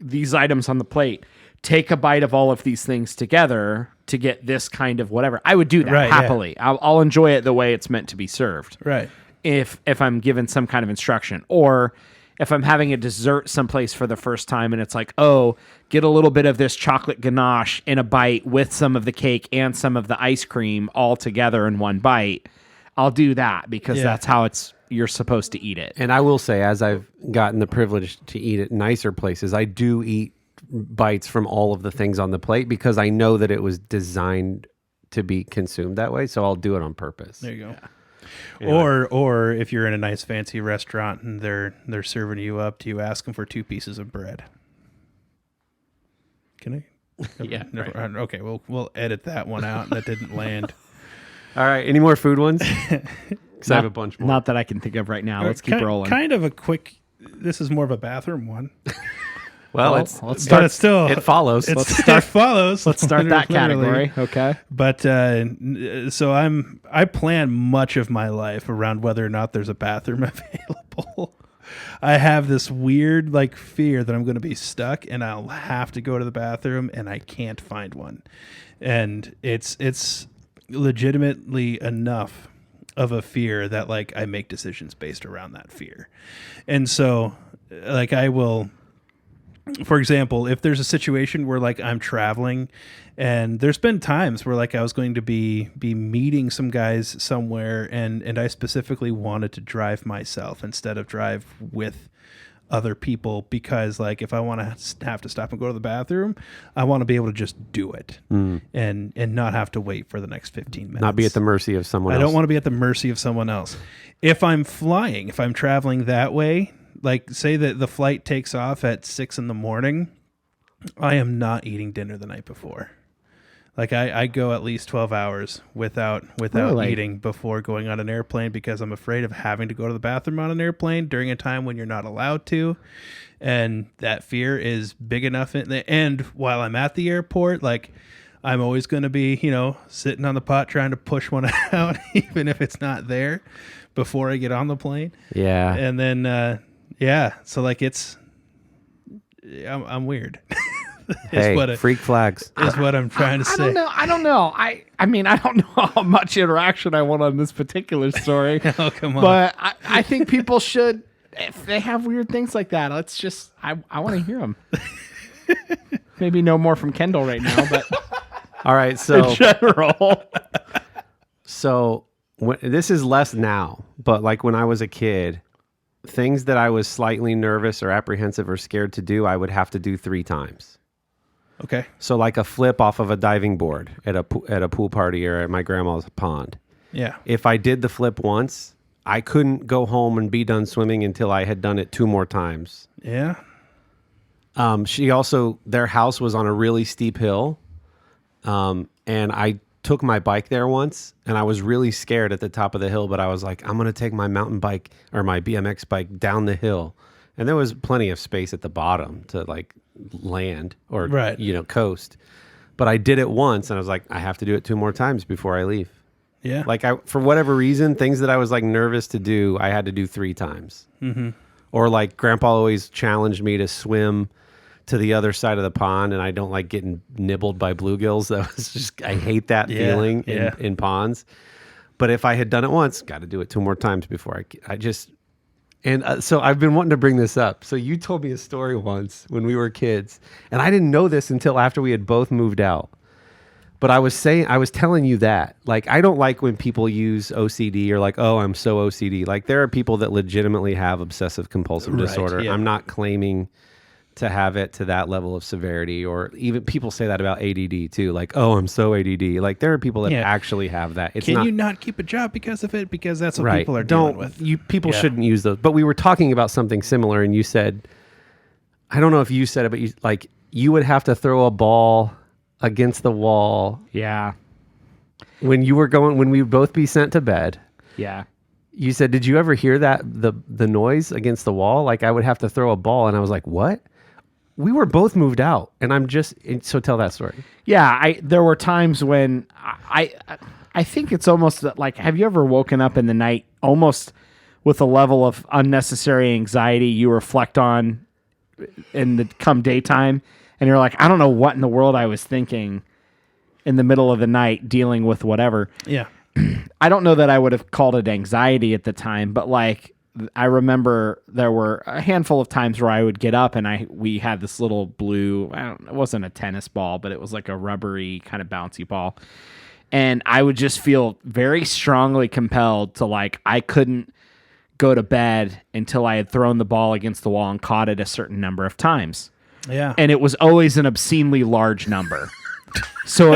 these items on the plate, take a bite of all of these things together to get this kind of whatever, I would do that happily. Yeah. I'll enjoy it the way it's meant to be served. Right. If I'm given some kind of instruction, or if I'm having a dessert someplace for the first time and it's like, oh, get a little bit of this chocolate ganache in a bite with some of the cake and some of the ice cream all together in one bite, I'll do that because that's how you're supposed to eat it. And I will say, as I've gotten the privilege to eat at nicer places, I do eat bites from all of the things on the plate because I know that it was designed to be consumed that way. So I'll do it on purpose. There you go. Yeah. Or if you're in a nice fancy restaurant and they're serving you up, do you ask them for 2 pieces of bread? Can I? Yeah. Never, right. Okay, we'll edit that one out. That didn't land. All right. Any more food ones? Because I have a bunch more. Not that I can think of right now. Let's keep rolling. Kind of a quick. This is more of a bathroom one. Well, let's start. start. But it's still It follows. It follows. Let's start that Literally. category. Okay. But so I plan much of my life around whether or not there's a bathroom available. I have this weird like fear that I'm going to be stuck and I'll have to go to the bathroom and I can't find one. And it's legitimately enough of a fear that like I make decisions based around that fear. And so like I will, for example, if there's a situation where like I'm traveling and there's been times where like I was going to be meeting some guys somewhere and I specifically wanted to drive myself instead of drive with other people because like if I want to have to stop and go to the bathroom, I want to be able to just do it and not have to wait for the next 15 minutes. Not be at the mercy of someone else. I don't want to be at the mercy of someone else. If I'm flying, if I'm traveling that way, like say that the flight takes off at 6 a.m, I am not eating dinner the night before. Like I go at least 12 hours without Really? eating before going on an airplane because I'm afraid of having to go to the bathroom on an airplane during a time when you're not allowed to. And that fear is big enough. And while I'm at the airport, like I'm always going to be, sitting on the pot trying to push one out, even if it's not there before I get on the plane. Yeah. And then, so like I'm weird. Hey, freak flags. Is what I'm trying to say. I don't know. I mean, I don't know how much interaction I want on this particular story. Oh, come on. But I think people should, if they have weird things like that, let's just, I want to hear them. Maybe no more from Kendall right now, but All right. So, in general. This is less now, but like when I was a kid, things that I was slightly nervous or apprehensive or scared to do, I would have to do 3 times. Okay. So like a flip off of a diving board at a pool party or at my grandma's pond. Yeah. If I did the flip once, I couldn't go home and be done swimming until I had done it 2 more times. Yeah. Their house was on a really steep hill. And I took my bike there once, and I was really scared at the top of the hill, but I was like, I'm going to take my mountain bike or my BMX bike down the hill. And there was plenty of space at the bottom to like land or, Right. Coast. But I did it once, and I was like, I have to do it 2 more times before I leave. Yeah. Like for whatever reason, things that I was like nervous to do, I had to do 3 times. Mm-hmm. Or like Grandpa always challenged me to swim to the other side of the pond, and I don't like getting nibbled by bluegills. That was just, I hate that feeling in ponds. But if I had done it once, got to do it 2 more times before I just, and so I've been wanting to bring this up. So you told me a story once when we were kids, and I didn't know this until after we had both moved out. But I was telling you that, like, I don't like when people use OCD or like, oh, I'm so OCD. Like, there are people that legitimately have obsessive compulsive disorder. Yeah. I'm not claiming to have it to that level of severity, or even people say that about ADD too. Like, oh, I'm so ADD. Like, there are people that actually have that. It's Can you not keep a job because of it? Because that's what people are dealing with. People shouldn't use those. But we were talking about something similar, and you said, I don't know if you said it, but you would have to throw a ball against the wall. Yeah. When we would both be sent to bed. Yeah. You said, did you ever hear that the noise against the wall? Like, I would have to throw a ball, and I was like, what? We were both moved out, and so tell that story. Yeah, there were times when I think it's almost like, have you ever woken up in the night almost with a level of unnecessary anxiety you reflect on come daytime, and you're like, I don't know what in the world I was thinking in the middle of the night dealing with whatever. Yeah. I don't know that I would have called it anxiety at the time, but like, I remember there were a handful of times where I would get up and we had this little blue, it wasn't a tennis ball, but it was like a rubbery kind of bouncy ball. And I would just feel very strongly compelled to, like, I couldn't go to bed until I had thrown the ball against the wall and caught it a certain number of times. Yeah. And it was always an obscenely large number. So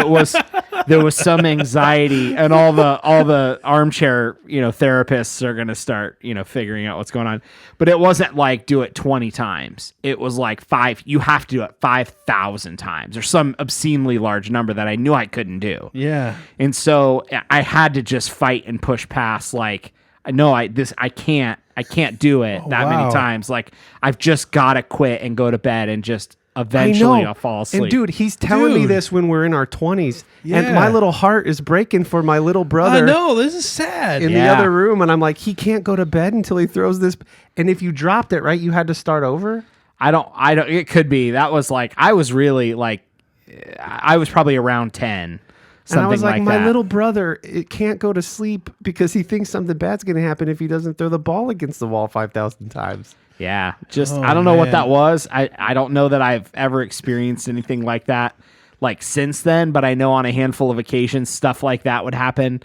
there was some anxiety, and all the armchair, therapists are going to start, figuring out what's going on. But it wasn't like do it 20 times. It was like 5. You have to do it 5,000 times, or some obscenely large number that I knew I couldn't do. Yeah. And so I had to just fight and push past. Like, no, I can't do it many times. Like, I've just got to quit and go to bed and just. Eventually, I'll fall asleep. And dude, he's telling me this when we're in our 20s, and Yeah. my little heart is breaking for my little brother. I know, this is sad. In the other room, and I'm like, he can't go to bed until he throws this. And if you dropped it, right, you had to start over. I don't. It could be that was like I was really like I was probably around 10. And I was like, my that. little brother, it can't go to sleep because he thinks something bad's going to happen if he doesn't throw the ball against the wall 5,000 times. Yeah, just Oh, I don't know what man. that was. I don't know that I've ever experienced anything like that like since then, but I know on a handful of occasions stuff like that would happen.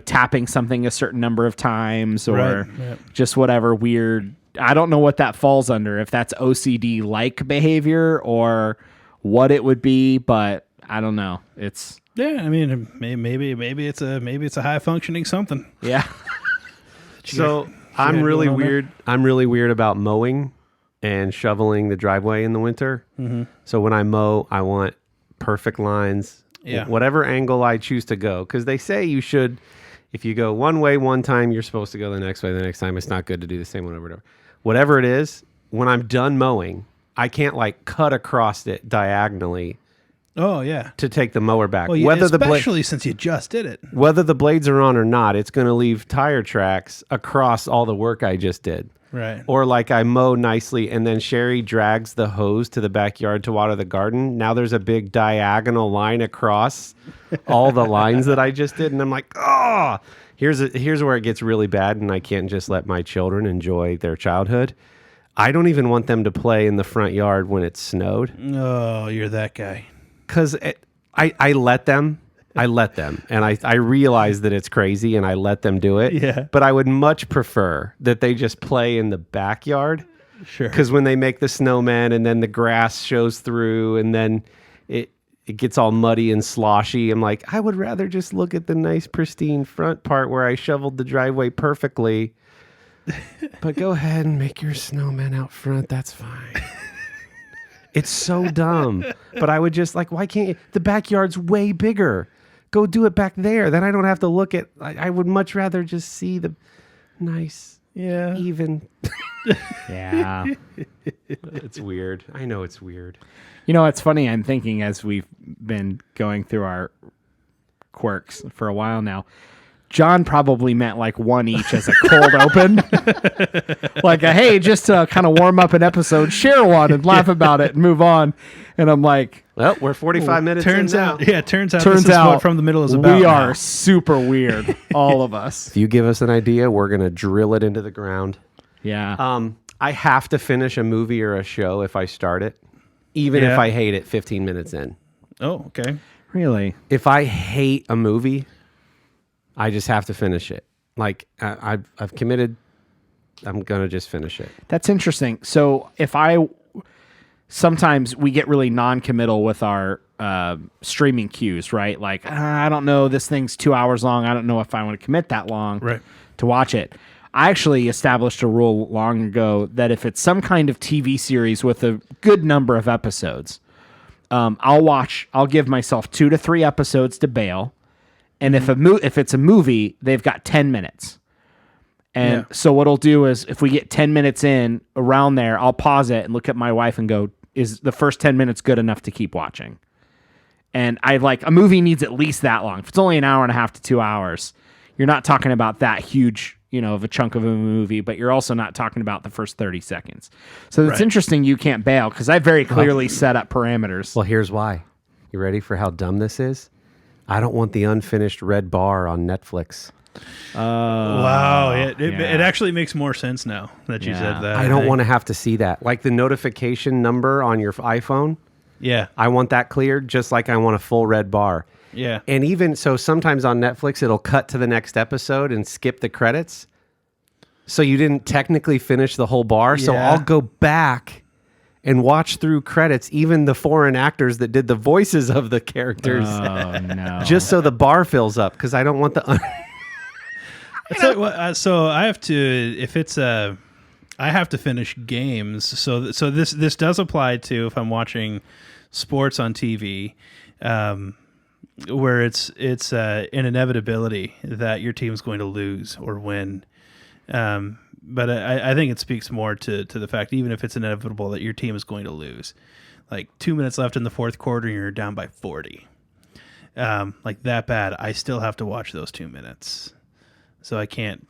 Tapping something a certain number of times, or Right, yep. just whatever weird. I don't know what that falls under, if that's OCD like behavior or what it would be, but I don't know. It's Yeah, I mean, maybe it's a high functioning something. yeah. So got I'm really going on there? weird. I'm really weird about mowing and shoveling the driveway in the winter. Mm-hmm. So when I mow, I want perfect lines, Yeah. whatever angle I choose to go. Because they say you should, if you go one way one time, you're supposed to go the next way the next time. It's not good to do the same one over and over. Whatever it is, when I'm done mowing, I can't like cut across it diagonally Oh yeah. to take the mower back. Well, yeah, whether especially since you just did it. whether the blades are on or not, it's going to leave tire tracks across all the work I just did. Right. Or like I mow nicely and then Sherry drags the hose to the backyard to water the garden. Now there's a big diagonal line across all the lines that I just did. And I'm like, oh, here's where it gets really bad. And I can't just let my children enjoy their childhood. I don't even want them to play in the front yard when it's snowed. Oh, you're that guy. Because I let them. And I realize that it's crazy and I let them do it. Yeah. But I would much prefer that they just play in the backyard. Sure. Because when they make the snowman and then the grass shows through and then it gets all muddy and sloshy, I'm like, I would rather just look at the nice pristine front part where I shoveled the driveway perfectly. But go ahead and make your snowman out front. That's fine. It's so dumb. But I would just like, why can't you? The backyard's way bigger. go do it back there. Then I don't have to look at. I would much rather just see the nice, even. Yeah. It's weird. I know it's weird. You know, it's funny. I'm thinking as we've been going through our quirks for a while now, John probably meant like one each as a cold open. Like, hey, just to kind of warm up an episode, share one and laugh about it and move on. And I'm like, Well, we're 45 minutes Turns in out, now. turns out this is what From the Middle is about. we now. are super weird, all of us. If you give us an idea, we're going to drill it into the ground. Yeah. I have to finish a movie or a show if I start it, even if Yeah. I hate it 15 minutes in. Oh, okay. Really? If I hate a movie, I just have to finish it. Like I've committed, I'm gonna just finish it. That's interesting. So sometimes we get really non-committal with our streaming queues, right? Like, I don't know, this thing's 2 hours long. I don't know if I want to commit that long to watch it. I actually established a rule long ago that if it's some kind of TV series with a good number of episodes, I'll give myself 2 to 3 episodes to bail. And if it's a movie, they've got 10 minutes. And so what I'll do is if we get 10 minutes in around there, I'll pause it and look at my wife and go, is the first 10 minutes good enough to keep watching? And a movie needs at least that long. If it's only an hour and a half to 2 hours, you're not talking about that huge, of a chunk of a movie, but you're also not talking about the first 30 seconds. So it's interesting you can't bail because I very clearly set up parameters. Well, here's why. You ready for how dumb this is? I don't want the unfinished red bar on Netflix. Wow. It actually makes more sense now that you said that. I don't want to have to see that. Like the notification number on your iPhone. Yeah. I want that cleared just like I want a full red bar. Yeah. And even so, sometimes on Netflix, it'll cut to the next episode and skip the credits. So you didn't technically finish the whole bar. So Yeah. I'll go back and watch through credits, even the foreign actors that did the voices of the characters, Oh, no. just so the bar fills up. Because I don't want the... So I have to, if it's I have to finish games. So this does apply to if I'm watching sports on TV, where it's an inevitability that your team's going to lose or win. But I think it speaks more to the fact, even if it's inevitable that your team is going to lose, like 2 minutes left in the fourth quarter and you're down by 40, like that bad, I still have to watch those 2 minutes. So I can't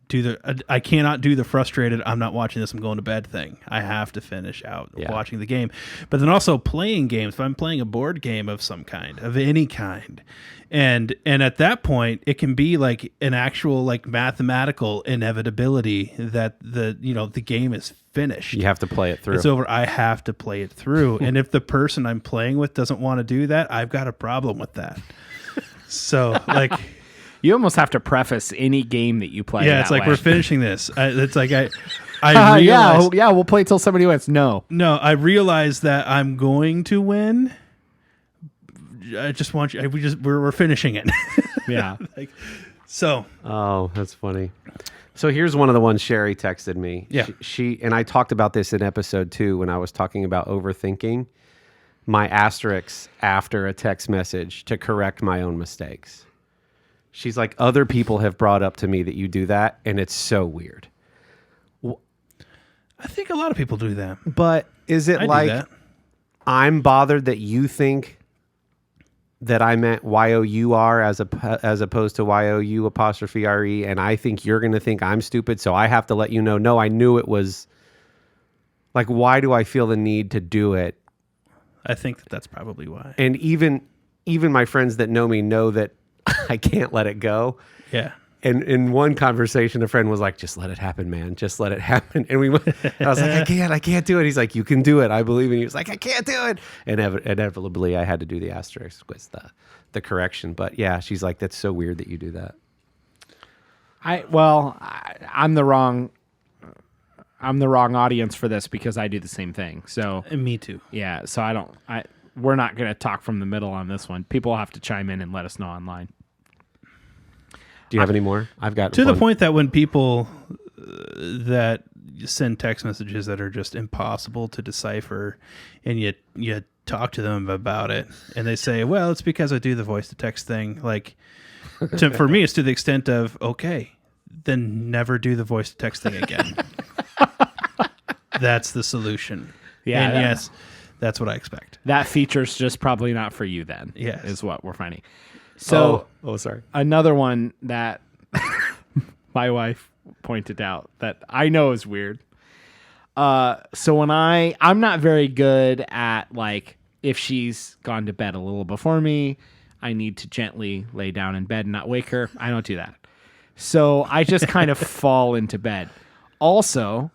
do I cannot do the frustrated, I'm not watching this, I'm going to bed thing. I have to finish out watching the game. But then also playing games, if I'm playing a board game of some kind, of any kind, and at that point it can be like an actual like mathematical inevitability that the game is finished. You have to play it through. It's over. I have to play it through. And if the person I'm playing with doesn't want to do that, I've got a problem with that. So like You almost have to preface any game that you play. yeah, it's like way. we're finishing this. It's like I realize, we'll play till somebody wins. No, I realize that I'm going to win. I just want you. We're finishing it. yeah. So Oh, that's funny. So here's one of the ones Sherry texted me. Yeah. She and I talked about this in episode 2 when I was talking about overthinking. My asterisks after a text message to correct my own mistakes. She's like, other people have brought up to me that you do that, and it's so weird. I think a lot of people do that. But is it I do like that. I'm bothered that you think that I meant Y-O-U-R as opposed to Y-O-U apostrophe R-E, and I think you're going to think I'm stupid, so I have to let you know, no, I knew it was... Like, why do I feel the need to do it? I think that's probably why. And even my friends that know me know that I can't let it go. Yeah. And in one conversation, a friend was like, just let it happen, man. Just let it happen. And I was like, I can't do it. He's like, you can do it. I believe in you. He was like, I can't do it. And inevitably, I had to do the asterisk with the correction. But yeah, she's like, that's so weird that you do that. I'm the wrong audience for this because I do the same thing. So And me too. yeah, so we're not going to talk from the middle on this one. People will have to chime in and let us know online. Do you have any more? I've got To one. the point that when people that send text messages that are just impossible to decipher, and you talk to them about it, and they say, well, it's because I do the voice to text thing. Like, for me, it's to the extent of, okay, then never do the voice to text thing again. That's the solution. Yeah, And yes, that's what I expect. That feature's just probably not for you then. Yes. Is what we're finding. So sorry. another one that my wife pointed out that I know is weird. So when I'm not very good at, like, if she's gone to bed a little before me, I need to gently lay down in bed and not wake her. I don't do that. So I just kind of fall into bed. Also,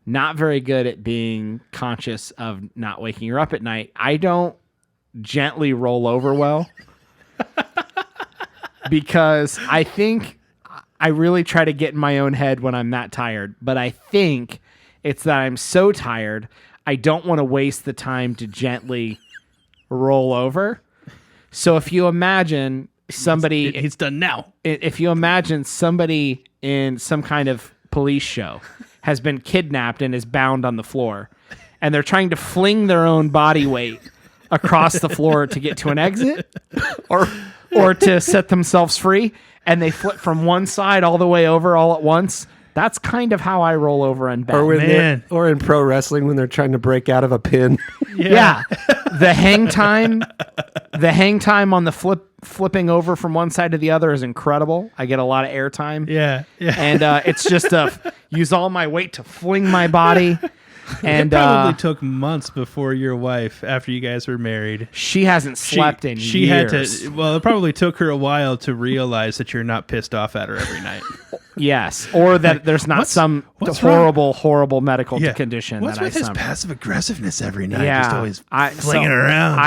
not very good at being conscious of not waking her up at night. I don't gently roll over well because I think I really try to get in my own head when I'm that tired. But I think it's that I'm so tired, I don't want to waste the time to gently roll over. So if you imagine somebody... It's done now. If you imagine somebody in some kind of police show has been kidnapped and is bound on the floor, and they're trying to fling their own body weight across the floor to get to an exit or to set themselves free, and they flip from one side all the way over all at once. That's kind of how I roll over in bed. Or in pro wrestling when they're trying to break out of a pin. Yeah. The hang time on the flipping over from one side to the other is incredible. I get a lot of air time. Yeah. And it's just use all my weight to fling my body. And it probably took months before your wife, after you guys were married. She hasn't slept in she years. had to. Well, it probably took her a while to realize that you're not pissed off at her every night. Yes, or that there's not some what's horrible medical condition. What's that with I his somehow... passive aggressiveness every night? Yeah, Just always flinging around.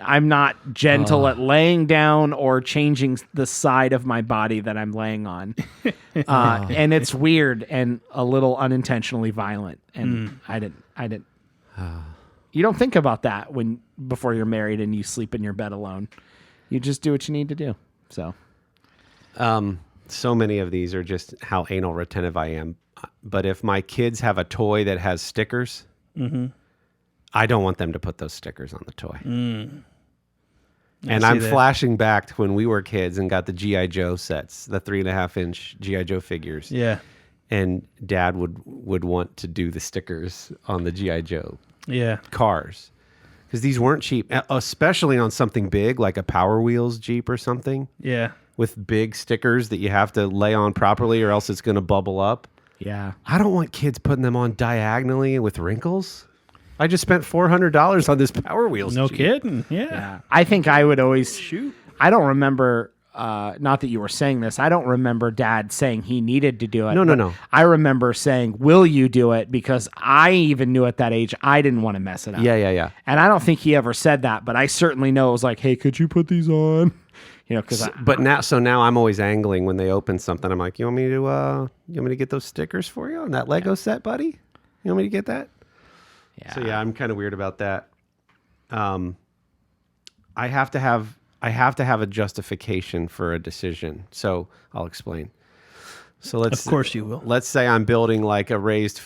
I'm not gentle at laying down or changing the side of my body that I'm laying on, and it's weird and a little unintentionally violent. And I didn't. You don't think about that before you're married and you sleep in your bed alone. You just do what you need to do. So, so many of these are just how anal retentive I am. But if my kids have a toy that has stickers, I don't want them to put those stickers on the toy. And I'm flashing back to when we were kids and got the G.I. Joe sets, the 3.5-inch G.I. Joe figures. Yeah. And Dad would want to do the stickers on the G.I. Joe cars. Because these weren't cheap, especially on something big like a Power Wheels Jeep or something. Yeah. With big stickers that you have to lay on properly or else it's going to bubble up. yeah. I don't want kids putting them on diagonally with wrinkles. I just spent $400 on this Power Wheels No Jeep. kidding. Yeah. Yeah. I think I would always shoot. I don't remember. Not that you were saying this. I don't remember Dad saying he needed to do it. No. I remember saying, "Will you do it?" Because I even knew at that age I didn't want to mess it up. Yeah. And I don't think he ever said that, but I certainly know it was like, "Hey, could you put these on?" You know, because But now I'm always angling when they open something. I'm like, you want me to get those stickers for you on that Lego set, buddy? You want me to get that? yeah. So yeah, I'm kind of weird about that. I have to have a justification for a decision. So I'll explain. So Of course you will. Let's say I'm building like a raised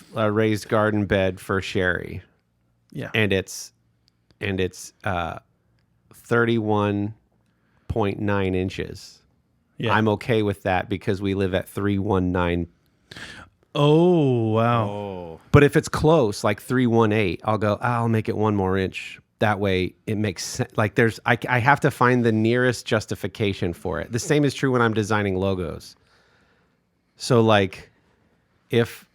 garden bed for Sherry. Yeah. And it's 31.9 inches. Yeah. I'm okay with that because we live at 319. Oh, wow. But if it's close, like 318, I'll make it one more inch. That way it makes sense. Like I have to find the nearest justification for it. The same is true when I'm designing logos. So like if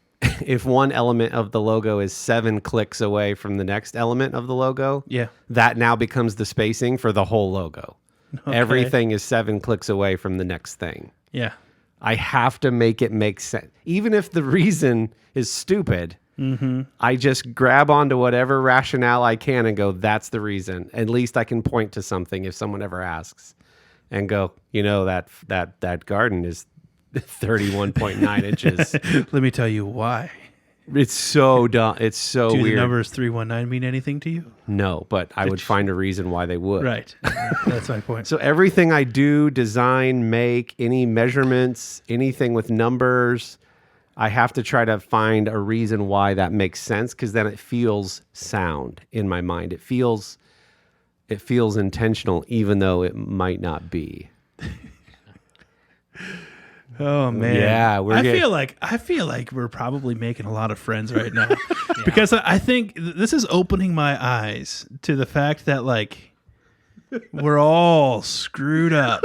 one element of the logo is 7 clicks away from the next element of the logo, that now becomes the spacing for the whole logo. Okay. Everything is 7 clicks away from the next thing. Yeah. I have to make it make sense. Even if the reason is stupid, I just grab onto whatever rationale I can and go, that's the reason. At least I can point to something if someone ever asks and go, that garden is 31.9 inches. Let me tell you why. It's so dumb. It's so Do weird. the numbers 319 mean anything to you? No, but I would find a reason why they would. Right. That's my point. So everything I do, design, make, any measurements, anything with numbers, I have to try to find a reason why that makes sense, because then it feels sound in my mind. It feels intentional, even though it might not be. Oh man, Yeah, I feel like we're probably making a lot of friends right now because I think this is opening my eyes to the fact that like we're all screwed up.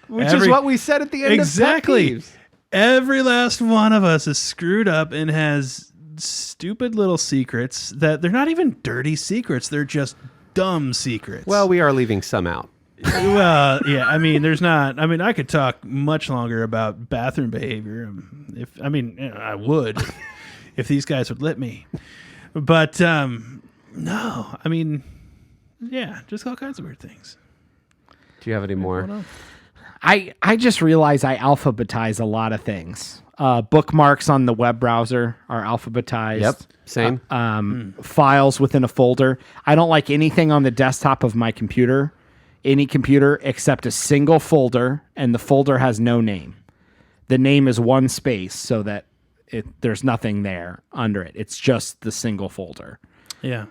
Which is what we said at the end exactly. of Pet Peeves. Every last one of us is screwed up and has stupid little secrets that they're not even dirty secrets. They're just dumb secrets. Well, we are leaving some out. Well, yeah. I mean, I could talk much longer about bathroom behavior. I would if these guys would let me. But no, I mean, yeah, just all kinds of weird things. Do you have any more? I just realized I alphabetize a lot of things. Bookmarks on the web browser are alphabetized. Yep, same. Files within a folder. I don't like anything on the desktop of my computer, any computer, except a single folder, and the folder has no name. The name is one space so that there's nothing there under it. It's just the single folder. Yeah.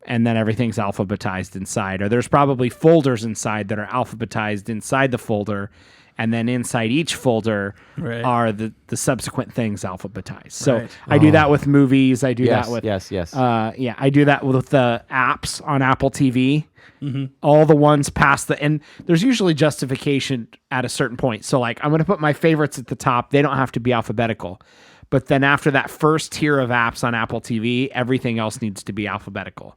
And then everything's alphabetized inside. Or there's probably folders inside that are alphabetized inside the folder. And then inside each folder are the subsequent things alphabetized. So I do that with movies. I do that with... Yes. I do that with the apps on Apple TV. Mm-hmm. All the ones past and there's usually justification at a certain point. So like I'm going to put my favorites at the top. They don't have to be alphabetical. But then after that first tier of apps on Apple TV, everything else needs to be alphabetical.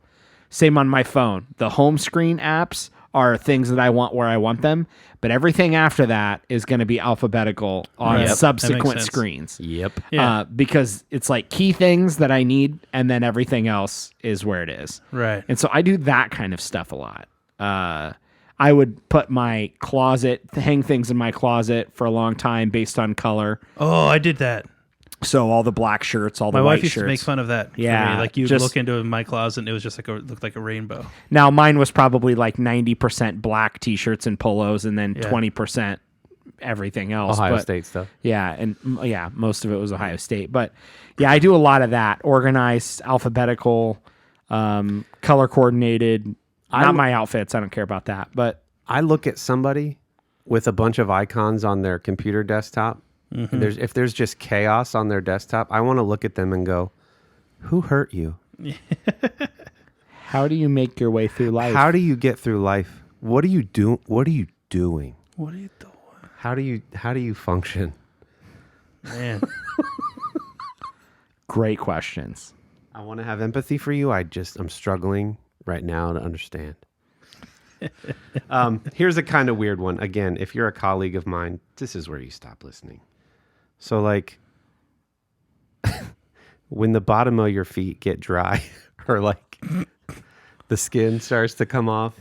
Same on my phone. The home screen apps are things that I want where I want them, but everything after that is going to be alphabetical on subsequent screens. Yep. Yeah. Because it's like key things that I need, and then everything else is where it is. Right. And so I do that kind of stuff a lot. I would put my closet, hang things in my closet for a long time based on color. Oh, I did that. So all the black shirts, all the My white wife used shirts. to make fun of that. Yeah, for me. Like you just- look into my closet and it was just looked like a rainbow. Now mine was probably like 90% black t-shirts and polos, and then 20% everything else. Ohio But, State stuff. Yeah, and most of it was Ohio State. But yeah, I do a lot of that. Organized, alphabetical, color coordinated. Not my outfits. I don't care about that. But I look at somebody with a bunch of icons on their computer desktop. Mm-hmm. And if there's just chaos on their desktop, I want to look at them and go, who hurt you? how do you make your way through life? How do you get through life? What do you do? What are you doing? What are you doing? How do you function? Man. Great questions. I want to have empathy for you. I'm struggling right now to understand. Here's a kind of weird one. Again, if you're a colleague of mine, this is where you stop listening. So like when the bottom of your feet get dry or like the skin starts to come off,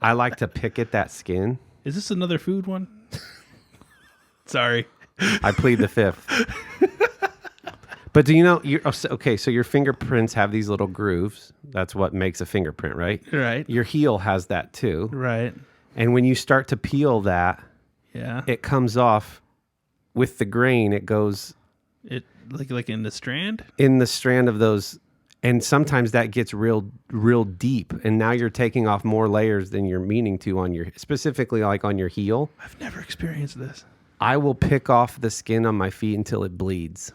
I like to pick at that skin. Is this another food one? Sorry. I plead the fifth. But do you know, so your fingerprints have these little grooves. That's what makes a fingerprint, right? Right. Your heel has that too. Right. And when you start to peel that, Yeah. it comes off with the grain. It goes It like in the strand? in the strand of those. And sometimes that gets real deep. And now you're taking off more layers than you're meaning to specifically like on your heel. I've never experienced this. I will pick off the skin on my feet until it bleeds.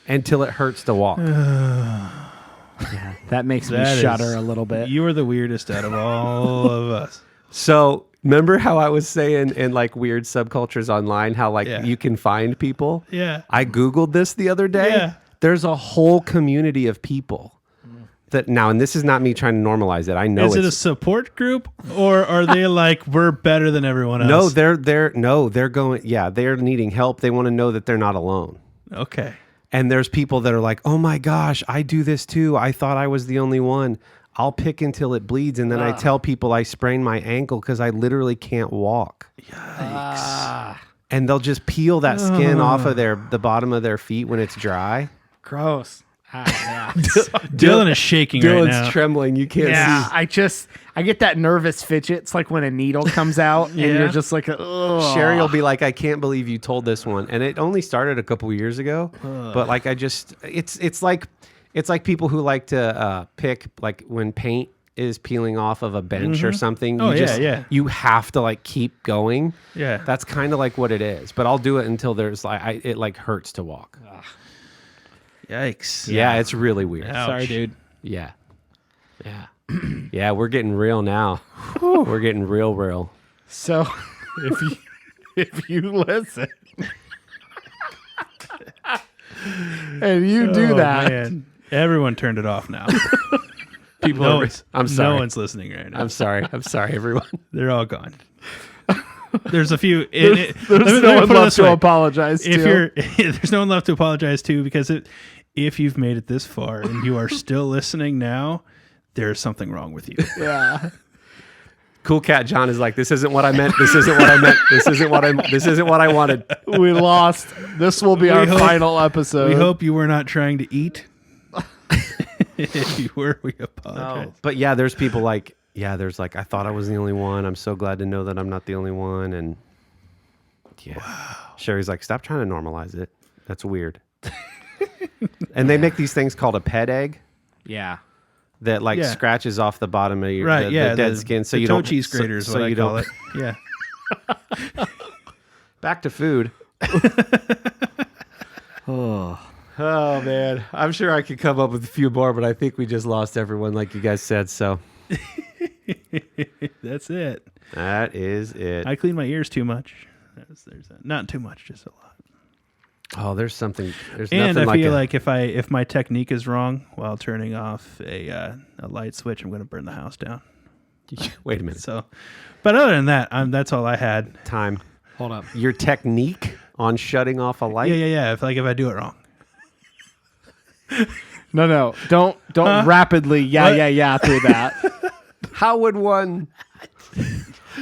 Until it hurts to walk. Yeah, that makes me That shudder is- a little bit. You are the weirdest out of all of us. So remember how I was saying in like weird subcultures online, how like Yeah. you can find people? Yeah. I Googled this the other day. Yeah. There's a whole community of people that now, and this is not me trying to normalize it. I know Is it a support group or are they like, we're better than everyone else? no, they're going, yeah, they're needing help. They want to know that they're not alone. Okay. And there's people that are like, oh my gosh, I do this too. I thought I was the only one. I'll pick until it bleeds. And then I tell people I sprained my ankle because I literally can't walk. And they'll just peel that skin off of the bottom of their feet when it's dry. Gross. Dylan is shaking right now. trembling. You can't Yeah, see. I get that nervous fidget. It's like when a needle comes out and Yeah. you're just like, ugh. Sherry will be like, I can't believe you told this one. And it only started a couple years ago. But like it's like people who like to pick like when paint is peeling off of a bench or something. Oh, You yeah. You have to like keep going. Yeah. That's kind of like what it is. But I'll do it until there's like it like hurts to walk. Yikes. Yeah, it's really weird. Ouch. Sorry, dude. Yeah. Yeah. Yeah, we're getting real now. We're getting real. So if you listen and you do Oh, that, man. Everyone turned it off now. People No are, one's, I'm sorry. No one's listening right now. I'm sorry, everyone. They're all gone. There's a few. there's let me no one put it left this to way. apologize If to. you're, there's no one left to apologize to, because if you've made it this far and you are still listening now, there's something wrong with you. Yeah. Cool Cat John is like, this isn't what I meant. This isn't what I meant. This isn't what I wanted. We lost. This will be our hope- final episode. We hope you were not trying to eat. If you were, we apologize. But yeah, there's people like, there's like, I thought I was the only one. I'm so glad to know that I'm not the only one. And Sherry's like, stop trying to normalize it. That's weird. And they make these things called a pet egg Yeah. that like Yeah. scratches off the bottom of your Right? the Yeah. dead skin, so the you toe don't cheese grater is so what I you call don't. it. Yeah. Back to food. Oh man, I'm sure I could come up with a few more, but I think we just lost everyone, like you guys said. So That's it. that is it. I clean my ears too much. Not too much, just a lot. Oh, there's something. There's And nothing I like feel a, like if my technique is wrong while turning off a light switch, I'm going to burn the house down. Wait a minute. So, but other than that, that's all I had. Time. Hold up. Your technique on shutting off a light. Yeah. If I do it wrong. No. Don't rapidly yeah through that. How would one?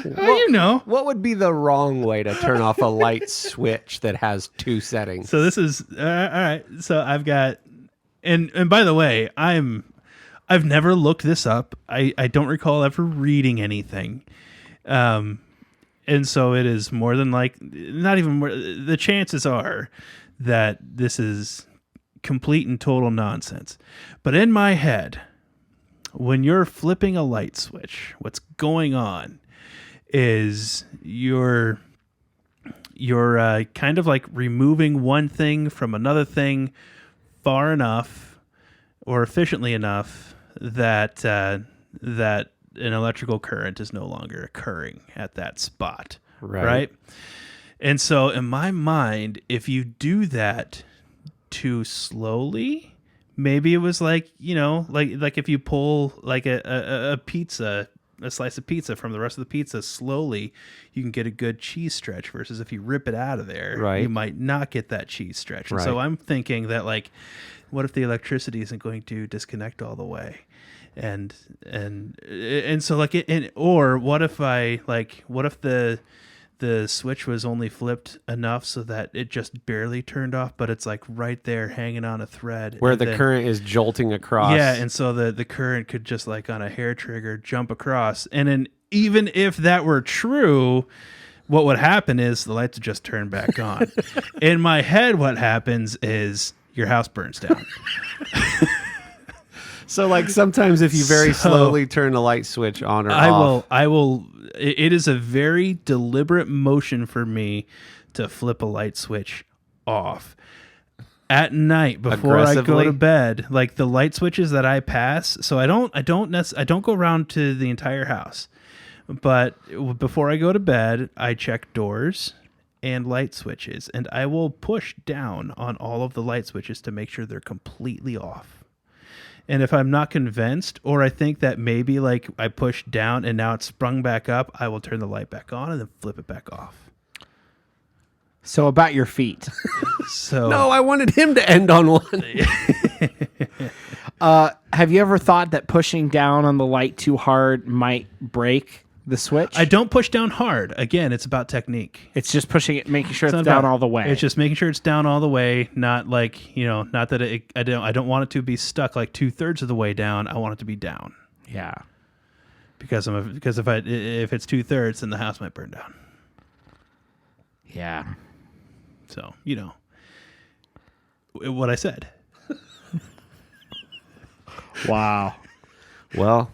What would be the wrong way to turn off a light switch that has two settings? So this is all right. So I've got, and by the way, I've never looked this up. I don't recall ever reading anything. And so it is more than not even more. The chances are that this is complete and total nonsense. But in my head, when you're flipping a light switch, what's going on is you're kind of like removing one thing from another thing far enough or efficiently enough that that an electrical current is no longer occurring at that spot. Right? And so in my mind, if you do that too slowly, maybe it was like if you pull like a pizza, a slice of pizza from the rest of the pizza slowly, you can get a good cheese stretch, versus if you rip it out of there, you might not get that cheese stretch. And so I'm thinking that, like, what if the electricity isn't going to disconnect all the way? And so like or what if the switch was only flipped enough so that it just barely turned off, but it's like right there hanging on a thread where the current is jolting across. Yeah, and so the current could just, like on a hair trigger, jump across. And then even if that were true, what would happen is the lights would just turn back on. In my head, what happens is your house burns down. So like sometimes if you very slowly turn the light switch on or off. I will. It is a very deliberate motion for me to flip a light switch off at night before I go Aggressively? to bed. Like the light switches that I pass, so I don't go around to the entire house. But before I go to bed, I check doors and light switches, and I will push down on all of the light switches to make sure they're completely off. And if I'm not convinced, or I think that maybe like I pushed down and now it's sprung back up, I will turn the light back on and then flip it back off. So about your feet. So No, I wanted him to end on one. Have you ever thought that pushing down on the light too hard might break the switch? I don't push down hard. Again, it's about technique. It's just pushing it, making sure it's not down about- all the way. It's just making sure it's down all the way, not like, not that I don't want it to be stuck like 2/3 of the way down. I want it to be down yeah. because if it's 2/3, then the house might burn down. Yeah. So, what I said. Wow. Well,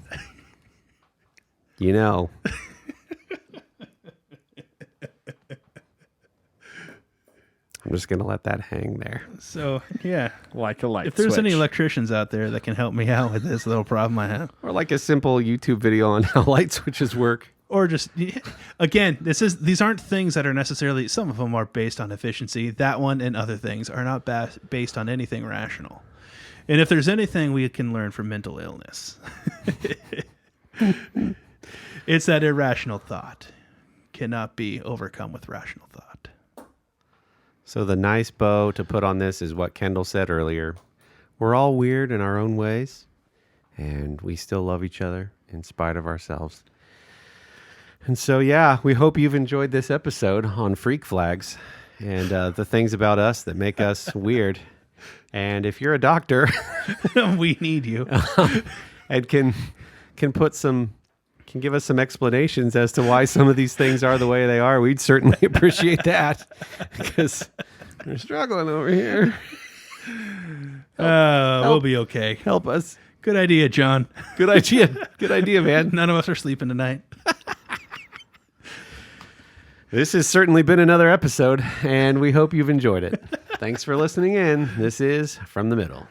I'm just going to let that hang there. So, yeah. Like a light If there's any switch. electricians out there that can help me out with this little problem I have, Or like a simple YouTube video on how light switches work. or just again, these aren't things that are necessarily. Some of them are based on efficiency. That one and other things are not based on anything rational. And if there's anything we can learn from mental illness, it's that irrational thought cannot be overcome with rational thought. So the nice bow to put on this is what Kendall said earlier. We're all weird in our own ways, and we still love each other in spite of ourselves. And so, yeah, we hope you've enjoyed this episode on Freak Flags and the things about us that make us weird. And if you're a doctor We need you. and can give us some explanations as to why some of these things are the way they are, we'd certainly appreciate that because we're struggling over here. We'll be okay. Help us. Good idea, John. Good idea. Good idea, man. None of us are sleeping tonight. This has certainly been another episode, and we hope you've enjoyed it. Thanks for listening in. This is From the Middle.